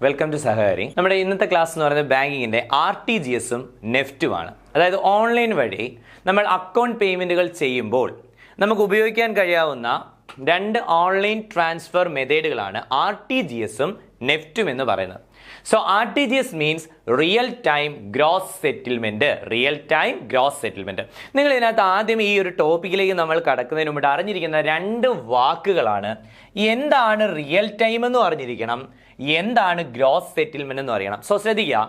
Welcome to സഹകാരി. നമ്മുടെ ഇന്നത്തെ class എന്ന് പറയുന്നത് ബാങ്കിങ്ങിന്റെ RTGS-ഉം നെഫ്റ്റുമാണ്. അതായത് ഓൺലൈൻ വഴി നമ്മൾ അക്കൗണ്ട് പേയ്മെന്റുകൾ ചെയ്യുമ്പോൾ നമുക്ക് ഉപയോഗിക്കാൻ കഴിയാവുന്ന രണ്ട് ഓൺലൈൻ ട്രാൻസ്ഫർ മെത്തേഡുകളാണ് RTGS-ഉം നെഫ്റ്റും എന്ന് പറയുന്നത്. So RTGS means real time gross settlement. Real time gross settlement. നിങ്ങൾ ഇതിനകത്ത് ആദ്യം ഈ ഒരു ടോപ്പിക്കിലേക്ക് നമ്മൾ കടക്കുന്നതിന് മുമ്പ് അറിഞ്ഞിരിക്കുന്ന രണ്ട് വാക്കുകളാണ്. എന്താണ് റിയൽ ടൈം എന്ന് അറിഞ്ഞിരിക്കണം, എന്താണ് ഗ്രോസ് സെറ്റിൽമെന്റ് എന്ന് അറിയണം. സോ ശ്രദ്ധിക്കുക,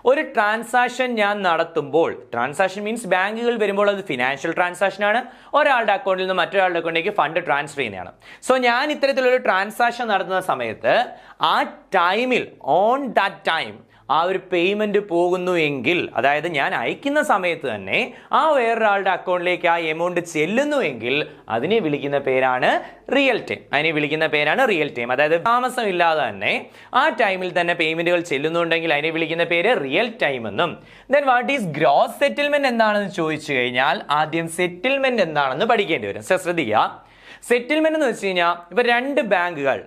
ഒരു ട്രാൻസാക്ഷൻ ഞാൻ നടത്തുമ്പോൾ, ട്രാൻസാക്ഷൻ മീൻസ് ബാങ്കുകൾ വരുമ്പോൾ അത് ഫിനാൻഷ്യൽ ട്രാൻസാക്ഷൻ ആണ്. ഒരാളുടെ അക്കൗണ്ടിൽ നിന്ന് മറ്റൊരാളുടെ അക്കൗണ്ടിലേക്ക് ഫണ്ട് ട്രാൻസ്ഫർ ചെയ്യുന്നതാണ്. സോ ഞാൻ ഇത്തരത്തിലൊരു ട്രാൻസാക്ഷൻ നടത്തുന്ന സമയത്ത് ആ ടൈമിൽ, ഓൺ ദാറ്റ് ടൈം ആ ഒരു പേയ്മെന്റ് പോകുന്നു എങ്കിൽ, അതായത് ഞാൻ അയക്കുന്ന സമയത്ത് തന്നെ ആ വേറൊരാളുടെ അക്കൗണ്ടിലേക്ക് ആ എമൗണ്ട് ചെല്ലുന്നുവെങ്കിൽ അതിനെ വിളിക്കുന്ന പേരാണ് റിയൽ ടൈം. അതിനെ വിളിക്കുന്ന പേരാണ് റിയൽ ടൈം. അതായത് താമസമില്ലാതെ തന്നെ ആ ടൈമിൽ തന്നെ പേയ്മെന്റുകൾ ചെല്ലുന്നുണ്ടെങ്കിൽ അതിനെ വിളിക്കുന്ന പേര് റിയൽ ടൈം എന്നും. Then what is gross settlement എന്താണെന്ന് ചോദിച്ചു കഴിഞ്ഞാൽ ആദ്യം സെറ്റിൽമെന്റ് എന്താണെന്ന് പഠിക്കേണ്ടി വരും. ശ്രദ്ധിക്കുക, സെറ്റിൽമെന്റ് എന്ന് വെച്ച് കഴിഞ്ഞാൽ ഇപ്പൊ രണ്ട് ബാങ്കുകൾ,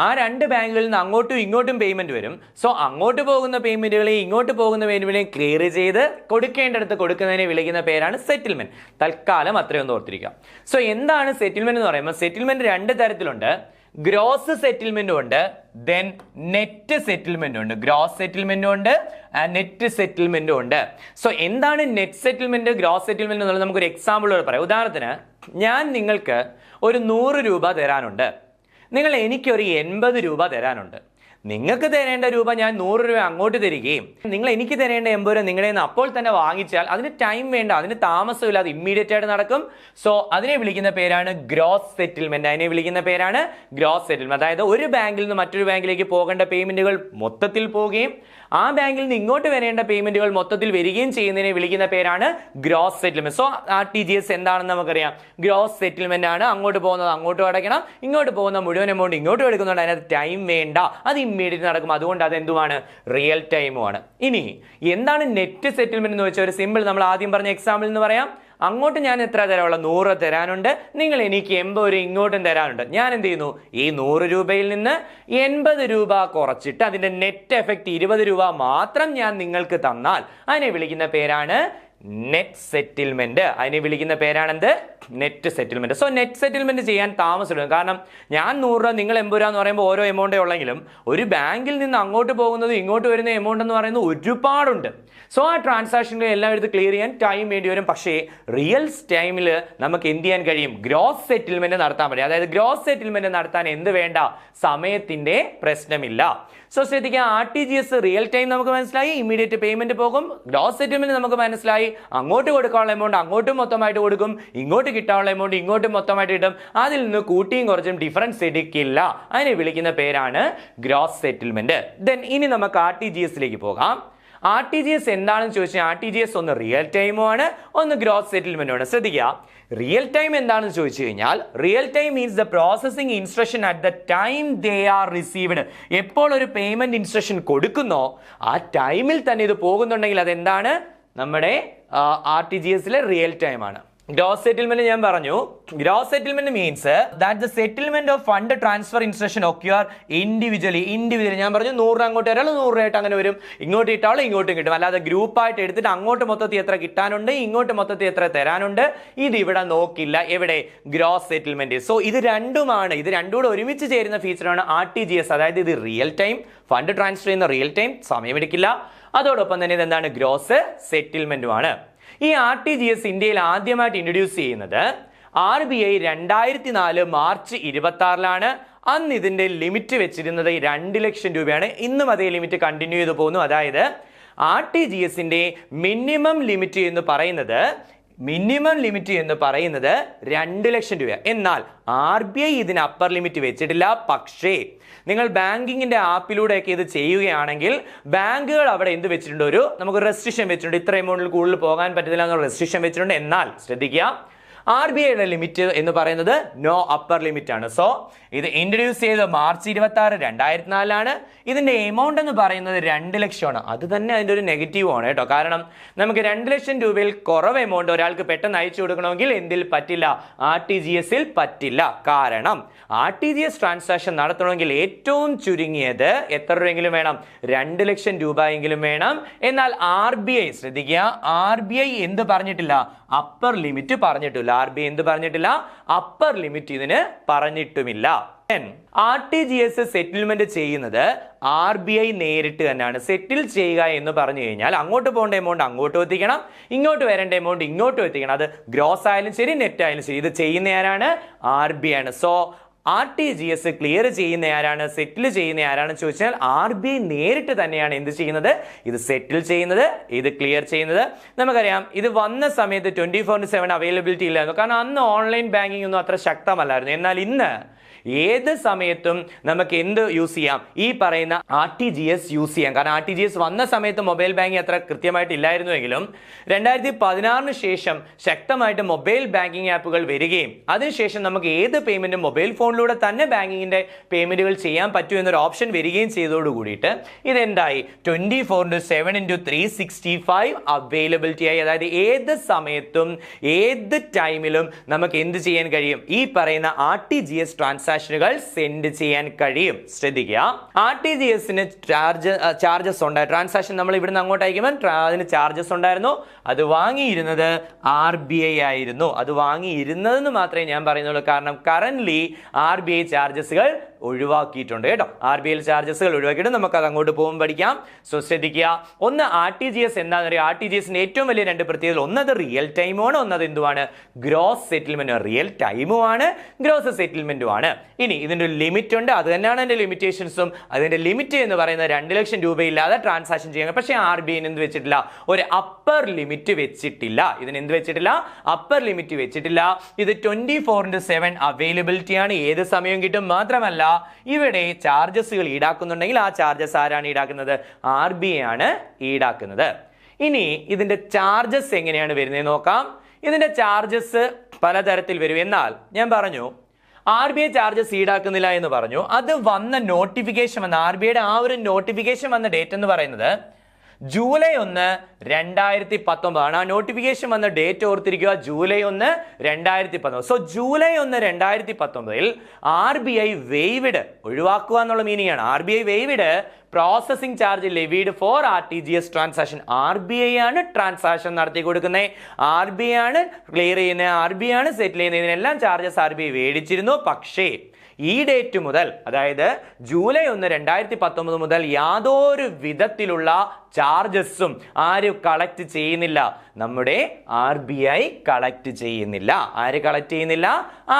ആ രണ്ട് ബാങ്കുകളിൽ നിന്ന് അങ്ങോട്ടും ഇങ്ങോട്ടും പേയ്മെന്റ് വരും. സോ അങ്ങോട്ട് പോകുന്ന പേയ്മെന്റുകളെയും ഇങ്ങോട്ട് പോകുന്ന പേയ്മെന്റുകളെയും ക്ലിയർ ചെയ്ത് കൊടുക്കേണ്ടടുത്ത് കൊടുക്കുന്നതിനെ വിളിക്കുന്ന പേരാണ് സെറ്റിൽമെന്റ്. തൽക്കാലം അത്രയൊന്നും ഓർത്തിരിക്കാം. സോ എന്താണ് സെറ്റിൽമെന്റ് എന്ന് പറയുമ്പോൾ, സെറ്റിൽമെന്റ് രണ്ട് തരത്തിലുണ്ട്. ഗ്രോസ് സെറ്റിൽമെന്റും ഉണ്ട്, ദെൻ നെറ്റ് സെറ്റിൽമെന്റും ഉണ്ട്. ഗ്രോസ് സെറ്റിൽമെന്റും ഉണ്ട്, നെറ്റ് സെറ്റിൽമെന്റും ഉണ്ട്. സോ എന്താണ് നെറ്റ് സെറ്റിൽമെന്റ്, ഗ്രോസ് സെറ്റിൽമെന്റ് എന്നുള്ളത് നമുക്കൊരു എക്സാമ്പിളോട് പറയാം. ഉദാഹരണത്തിന്, ഞാൻ നിങ്ങൾക്ക് ഒരു 100 രൂപ തരാനുണ്ട്, നിങ്ങൾ എനിക്കൊരു 80 രൂപ തരാനുണ്ട്. നിങ്ങൾക്ക് തരേണ്ട രൂപ ഞാൻ 100 രൂപ അങ്ങോട്ട് തരികയും നിങ്ങൾ എനിക്ക് തരേണ്ട 80 രൂപ നിങ്ങളുടെ നിന്ന് അപ്പോൾ തന്നെ വാങ്ങിച്ചാൽ അതിന് ടൈം വേണ്ട, അതിന് താമസമില്ലാതെ ഇമ്മീഡിയറ്റ് ആയിട്ട് നടക്കും. സോ അതിനെ വിളിക്കുന്ന പേരാണ് ഗ്രോസ് സെറ്റിൽമെന്റ്. അതിനെ വിളിക്കുന്ന പേരാണ് ഗ്രോസ് സെറ്റിൽമെന്റ്. അതായത് ഒരു ബാങ്കിൽ നിന്ന് മറ്റൊരു ബാങ്കിലേക്ക് പോകേണ്ട പേയ്മെന്റുകൾ മൊത്തത്തിൽ പോവുകയും ആ ബാങ്കിൽ നിന്ന് ഇങ്ങോട്ട് വരേണ്ട പേയ്മെന്റുകൾ മൊത്തത്തിൽ വരികയും ചെയ്യുന്നതിനെ വിളിക്കുന്ന പേരാണ് ഗ്രോസ് സെറ്റിൽമെന്റ്. സോ RTGS എന്താണെന്ന് നമുക്കറിയാം. ഗ്രോസ് സെറ്റിൽമെന്റ് ആണ്. അങ്ങോട്ട് പോകുന്നത് അങ്ങോട്ടും അടയ്ക്കണം, ഇങ്ങോട്ട് പോകുന്ന മുഴുവൻ എമൗണ്ട് ഇങ്ങോട്ടും എടുക്കുന്നുണ്ട്. അതിനകത്ത് ടൈം വേണ്ട, അത് ഇമ്മീഡിയറ്റ് നടക്കും. അതുകൊണ്ട് അത് എന്തുമാണ്, റിയൽ ടൈമുമാണ്. ഇനി എന്താണ് നെറ്റ് സെറ്റിൽമെന്റ് എന്ന് വെച്ചാൽ ഒരു സിമ്പിൾ നമ്മൾ ആദ്യം പറഞ്ഞ എക്സാമ്പിൾ എന്ന് പറയാം. അങ്ങോട്ട് ഞാൻ എത്ര തരാനുള്ള, 100 തരാനുണ്ട്, നിങ്ങൾ എനിക്ക് 80 രൂപ ഇങ്ങോട്ടും തരാനുണ്ട്. ഞാൻ എന്ത് ചെയ്യുന്നു, ഈ 100 രൂപയിൽ നിന്ന് 80 രൂപ കുറച്ചിട്ട് അതിന്റെ നെറ്റ് എഫക്റ്റ് 20 രൂപ മാത്രം ഞാൻ നിങ്ങൾക്ക് തന്നാൽ അതിനെ വിളിക്കുന്ന പേരാണ് നെറ്റ് സെറ്റിൽമെന്റ്. അതിനെ വിളിക്കുന്ന പേരാണ് എന്ത്, net settlement. So net settlement ചെയ്യാൻ താമസമെടുക്കും. കാരണം ഞാൻ 100 രൂപ നിങ്ങൾ 80 രൂപ എന്ന് പറയുമ്പോൾ ഓരോ എമൗണ്ടേ ഉള്ളെങ്കിലും ഒരു ബാങ്കിൽ നിന്ന് അങ്ങോട്ട് പോകുന്നത് ഇങ്ങോട്ട് വരുന്ന എമൗണ്ട് എന്ന് പറയുന്നത് ഒരുപാടുണ്ട്. സോ ആ ട്രാൻസാക്ഷനുകൾ എല്ലാം എടുത്ത് ക്ലിയർ ചെയ്യാൻ ടൈം വേണ്ടി വരും. പക്ഷേ റിയൽ ടൈമിൽ നമുക്ക് എന്ത് ചെയ്യാൻ കഴിയും, ഗ്രോസ് സെറ്റിൽമെന്റ് നടത്താൻ പറ്റും. അതായത് ഗ്രോസ് സെറ്റിൽമെന്റ് നടത്താൻ എന്ത് വേണ്ട, സമയത്തിന്റെ പ്രശ്നമില്ല. സോ ശ്രദ്ധിക്കുക, RTGS റിയൽ ടൈം നമുക്ക് മനസ്സിലായി, ഇമ്മീഡിയറ്റ് പേയ്മെന്റ് പോകും. ഗ്രോസ് സെറ്റിൽമെന്റ് നമുക്ക് മനസ്സിലായി, അങ്ങോട്ട് കൊടുക്കാനുള്ള എമൗണ്ട് അങ്ങോട്ടും മൊത്തമായിട്ട് കൊടുക്കും, ഇങ്ങോട്ട് കിട്ടാനുള്ള എമൗണ്ട് ഇങ്ങോട്ടും മൊത്തമായിട്ട് കിട്ടും. അതിൽ നിന്ന് കൂട്ടിയും കുറച്ചും ഡിഫറൻസ് എടുക്കില്ല. അതിനെ വിളിക്കുന്ന പേരാണ് ഗ്രോസ് സെറ്റിൽമെന്റ്. ദെൻ ഇനി നമുക്ക് RTGS-ലേക്ക് പോകാം. RTGS എന്താണെന്ന് ചോദിച്ചാൽ RTGS ഒന്ന് റിയൽ ടൈമും ആണ്, ഒന്ന് ഗ്രോസ് സെറ്റിൽമെന്റും ആണ്. ശ്രദ്ധിക്കുക, റിയൽ ടൈം എന്താണെന്ന് ചോദിച്ചു കഴിഞ്ഞാൽ real time means the processing instruction at the time they are received. എപ്പോൾ ഒരു പേയ്മെന്റ് ഇൻസ്ട്രക്ഷൻ കൊടുക്കുന്നോ ആ ടൈമിൽ തന്നെ ഇത് പോകുന്നുണ്ടെങ്കിൽ അതെന്താണ്, നമ്മുടെ RTGS-ലെ റിയൽ ടൈം ആണ്. ഗ്രോസ് സെറ്റിൽമെന്റ് ഞാൻ പറഞ്ഞു. Gross settlement means that the settlement of fund transfer instruction occur individually. ഞാൻ പറഞ്ഞു 100 രൂപ അങ്ങോട്ട് ഒരാൾ 100 രൂപയായിട്ട് അങ്ങനെ വരും, ഇങ്ങോട്ട് ഇട്ടാലും ഇങ്ങോട്ടും കിട്ടും. അല്ലാതെ ഗ്രൂപ്പായിട്ട് എടുത്തിട്ട് അങ്ങോട്ട് മൊത്തത്തിൽ എത്ര കിട്ടാനുണ്ട് ഇങ്ങോട്ട് മൊത്തത്തിൽ എത്ര തരാനുണ്ട് ഇത് ഇവിടെ നോക്കില്ല. എവിടെ, ഗ്രോസ് സെറ്റിൽമെന്റ്. സോ ഇത് രണ്ടുമാണ്, ഇത് രണ്ടും കൂടെ ഒരുമിച്ച് ചേരുന്ന ഫീച്ചറാണ് RTGS. അതായത് ഇത് റിയൽ ടൈം, ഫണ്ട് ട്രാൻസ്ഫർ ചെയ്യുന്ന റിയൽ ടൈം, സമയമെടുക്കില്ല. അതോടൊപ്പം തന്നെ ഇതെന്താണ്, ഗ്രോസ് സെറ്റിൽമെന്റുമാണ്. ഈ RTGS ഇന്ത്യയിൽ ആദ്യമായിട്ട് ഇൻട്രൊഡ്യൂസ് ചെയ്യുന്നത് RBI 2004 മാർച്ച് 26-ലാണ്. അന്ന് ഇതിന്റെ ലിമിറ്റ് വെച്ചിരുന്നത് 2 ലക്ഷം രൂപയാണ്. ഇന്നും അതേ ലിമിറ്റ് കണ്ടിന്യൂ ചെയ്തു പോകുന്നു. അതായത് RTGS-ന്റെ മിനിമം ലിമിറ്റ് എന്ന് പറയുന്നത് 2 ലക്ഷം രൂപ. എന്നാൽ RBI ഇതിന് അപ്പർ ലിമിറ്റ് വെച്ചിട്ടില്ല. പക്ഷേ നിങ്ങൾ ബാങ്കിങ്ങിന്റെ ആപ്പിലൂടെയൊക്കെ ഇത് ചെയ്യുകയാണെങ്കിൽ ബാങ്കുകൾ അവിടെ എന്ത് വെച്ചിട്ടുണ്ട്, നമുക്ക് റെസ്ട്രിക്ഷൻ വെച്ചിട്ടുണ്ട്. ഇത്ര എമൗണ്ടിൽ കൂടുതൽ പോകാൻ പറ്റത്തില്ല എന്നുള്ള റെസ്ട്രിക്ഷൻ വെച്ചിട്ടുണ്ട്. എന്നാൽ ശ്രദ്ധിക്കുക, RBIയുടെ ലിമിറ്റ് എന്ന് പറയുന്നത് നോ അപ്പർ ലിമിറ്റ് ആണ്. സോ ഇത് ഇൻട്രൊഡ്യൂസ് ചെയ്തത് മാർച്ച് 26, 2004 ഇതിന്റെ എമൗണ്ട് എന്ന് പറയുന്നത് 2 ലക്ഷമാണ്. അത് തന്നെ അതിന്റെ ഒരു നെഗറ്റീവ് ആണ് കേട്ടോ. കാരണം നമുക്ക് 2 ലക്ഷം രൂപയിൽ കുറവ് എമൗണ്ട് ഒരാൾക്ക് പെട്ടെന്ന് അയച്ചു കൊടുക്കണമെങ്കിൽ എന്തിൽ പറ്റില്ല? RTGS പറ്റില്ല. കാരണം RTGS ട്രാൻസാക്ഷൻ നടത്തണമെങ്കിൽ ഏറ്റവും ചുരുങ്ങിയത് എത്ര രൂപയെങ്കിലും വേണം? 2 ലക്ഷം രൂപയെങ്കിലും വേണം. എന്നാൽ RBI ശ്രദ്ധിക്കുക, RBI എന്ത് പറഞ്ഞിട്ടില്ല? അപ്പർ ലിമിറ്റ് പറഞ്ഞിട്ടില്ല. RBI എന്ത് പറഞ്ഞിട്ടില്ല? അപ്പർ ലിമിറ്റ് ഇതിന് പറഞ്ഞിട്ടുമില്ല. RTGS സെറ്റിൽമെന്റ് ചെയ്യുന്നത് RBI നേരിട്ട് തന്നെയാണ്. സെറ്റിൽ ചെയ്യുക എന്ന് പറഞ്ഞു കഴിഞ്ഞാൽ അങ്ങോട്ട് പോകേണ്ട എമൗണ്ട് അങ്ങോട്ടും എത്തിക്കണം, ഇങ്ങോട്ട് വരേണ്ട എമൗണ്ട് ഇങ്ങോട്ടും എത്തിക്കണം. അത് ഗ്രോസ് ആയാലും ശരി നെറ്റ് ആയാലും ശരി. ഇത് ചെയ്യുന്ന ആരാണ്? RBI ആണ്. സോ RTGS ക്ലിയർ ചെയ്യുന്ന ആരാണ്? സെറ്റിൽ ചെയ്യുന്ന ആരാണെന്ന് ചോദിച്ചാൽ RBI നേരിട്ട് തന്നെയാണ് എന്ത് ചെയ്യുന്നത്? ഇത് സെറ്റിൽ ചെയ്യുന്നത്, ഇത് ക്ലിയർ ചെയ്യുന്നത്. നമുക്കറിയാം ഇത് വന്ന സമയത്ത് 24/7 അവൈലബിലിറ്റി ഇല്ലായിരുന്നു. കാരണം അന്ന് ഓൺലൈൻ ബാങ്കിങ് ഒന്നും അത്ര ശക്തമല്ലായിരുന്നു. എന്നാൽ ഇന്ന് ഏത് സമയത്തും നമുക്ക് എന്ത് യൂസ് ചെയ്യാം? ഈ പറയുന്ന RTGS യൂസ് ചെയ്യാം. കാരണം RTGS വന്ന സമയത്ത് മൊബൈൽ ബാങ്കിങ് അത്ര കൃത്യമായിട്ട് ഇല്ലായിരുന്നുവെങ്കിലും 2016 ശേഷം ശക്തമായിട്ട് മൊബൈൽ ബാങ്കിങ് ആപ്പുകൾ വരികയും അതിനുശേഷം നമുക്ക് ഏത് പേയ്മെന്റും മൊബൈൽ ഫോണിലൂടെ തന്നെ ബാങ്കിങ്ങിന്റെ പേയ്മെന്റുകൾ ചെയ്യാൻ പറ്റും എന്നൊരു ഓപ്ഷൻ വരികയും ചെയ്തതോട് കൂടിയിട്ട് ഇതെന്തായി? 24/7 × 365 അവൈലബിലിറ്റി ആയി. അതായത് ഏത് സമയത്തും ഏത് ടൈമിലും നമുക്ക് എന്ത് ചെയ്യാൻ കഴിയും? ഈ പറയുന്ന RTGS ട്രാൻസാക്ഷൻ സെൻഡ് ചെയ്യാൻ കഴിയും. ശ്രദ്ധിക്കുക, RTGSന് ചാർജസ് ഉണ്ടായി. ട്രാൻസാക്ഷൻ നമ്മൾ ഇവിടുന്ന് അങ്ങോട്ട് അയക്കുമ്പോൾ അതിന് ചാർജസ് ഉണ്ടായിരുന്നു. അത് വാങ്ങിയിരുന്നത് RBI ആയിരുന്നു. അത് വാങ്ങിയിരുന്നതെന്ന് മാത്രമേ ഞാൻ പറയുന്നുള്ളൂ. കാരണം കറന്റ്ലി RBI ചാർജസുകൾ ഒഴിവാക്കിയിട്ടുണ്ട് കേട്ടോ. RBI ചാർജസുകൾ ഒഴിവാക്കിയിട്ട് നമുക്ക് അത് അങ്ങോട്ട് പോകുമ്പോൾ പഠിക്കാം. സോ ശ്രദ്ധിക്കുക, ഒന്ന് RTGS എന്താണെന്ന് പറയുക. RTGSന്റെ ഏറ്റവും വലിയ 2 പ്രത്യേകതകൾ, ഒന്നത് റിയൽ ടൈമാണ്, ഒന്നത് എന്തുവാണ്? Gross settlement. റിയൽ ടൈമുമാണ്, ഗ്രോസ് സെറ്റിൽമെന്റും ആണ്. ഇനി ഇതിന്റെ ഒരു ലിമിറ്റ് ഉണ്ട്. അത് തന്നെയാണ് അതിന്റെ ലിമിറ്റേഷൻസും. അതിന്റെ ലിമിറ്റ് എന്ന് പറയുന്നത് 2 ലക്ഷം രൂപയില്ലാതെ ട്രാൻസാക്ഷൻ ചെയ്യാൻ. പക്ഷേ RBI എന്ത് വെച്ചിട്ടില്ല? ഒരു അപ്പർ ലിമിറ്റ് വെച്ചിട്ടില്ല. ഇതിന് എന്ത് വെച്ചിട്ടില്ല? അപ്പർ ലിമിറ്റ് വെച്ചിട്ടില്ല. ഇത് 24/7 അവൈലബിലിറ്റി ആണ്. ഏത് സമയവും കിട്ടും. മാത്രമല്ല ഇവിടെ ചാർജസുകൾ ഈടാക്കുന്നുണ്ടെങ്കിൽ ആ ചാർജസ് ആരാണ് ഈടാക്കുന്നത്? RBI ആണ് ഈടാക്കുന്നത്. ഇനി ഇതിന്റെ ചാർജസ് എങ്ങനെയാണ് വരുന്നത് നോക്കാം. ഇതിന്റെ ചാർജസ് പലതരത്തിൽ വരും. എന്നാൽ ഞാൻ പറഞ്ഞു RBI ചാർജസ് ഈടാക്കുന്നില്ല എന്ന് പറഞ്ഞു. അത് വന്ന നോട്ടിഫിക്കേഷൻ വന്ന RBIയുടെ ആ ഒരു നോട്ടിഫിക്കേഷൻ വന്ന ഡേറ്റ് എന്ന് പറയുന്നത് ജൂലൈ 1, 2019 ആണ്. ആ നോട്ടിഫിക്കേഷൻ വന്ന ഡേറ്റ് ഓർത്തിരിക്കുക, July 1, 2019. So July 1, 2019 RBI waived ഒഴിവാക്കുക എന്നുള്ള മീനിങ് ആണ്. RBI waived processing charge levied for RTGS transaction. RBI ആണ് ട്രാൻസാക്ഷൻ നടത്തി കൊടുക്കുന്നത്, RBI ആണ് ക്ലിയർ ചെയ്യുന്നത്, RBI ആണ് സെറ്റിൽ ചെയ്യുന്നത്. ഇതിനെല്ലാം ചാർജസ് RBI മേടിച്ചിരുന്നു. പക്ഷേ ഈ ഡേറ്റ് മുതൽ, അതായത് ജൂലൈ 1, 2019 മുതൽ യാതൊരു വിധത്തിലുള്ള ചാർജസും ആര് കളക്ട് ചെയ്യുന്നില്ല? നമ്മുടെ RBI കളക്ട് ചെയ്യുന്നില്ല. ആര് കളക്ട് ചെയ്യുന്നില്ല?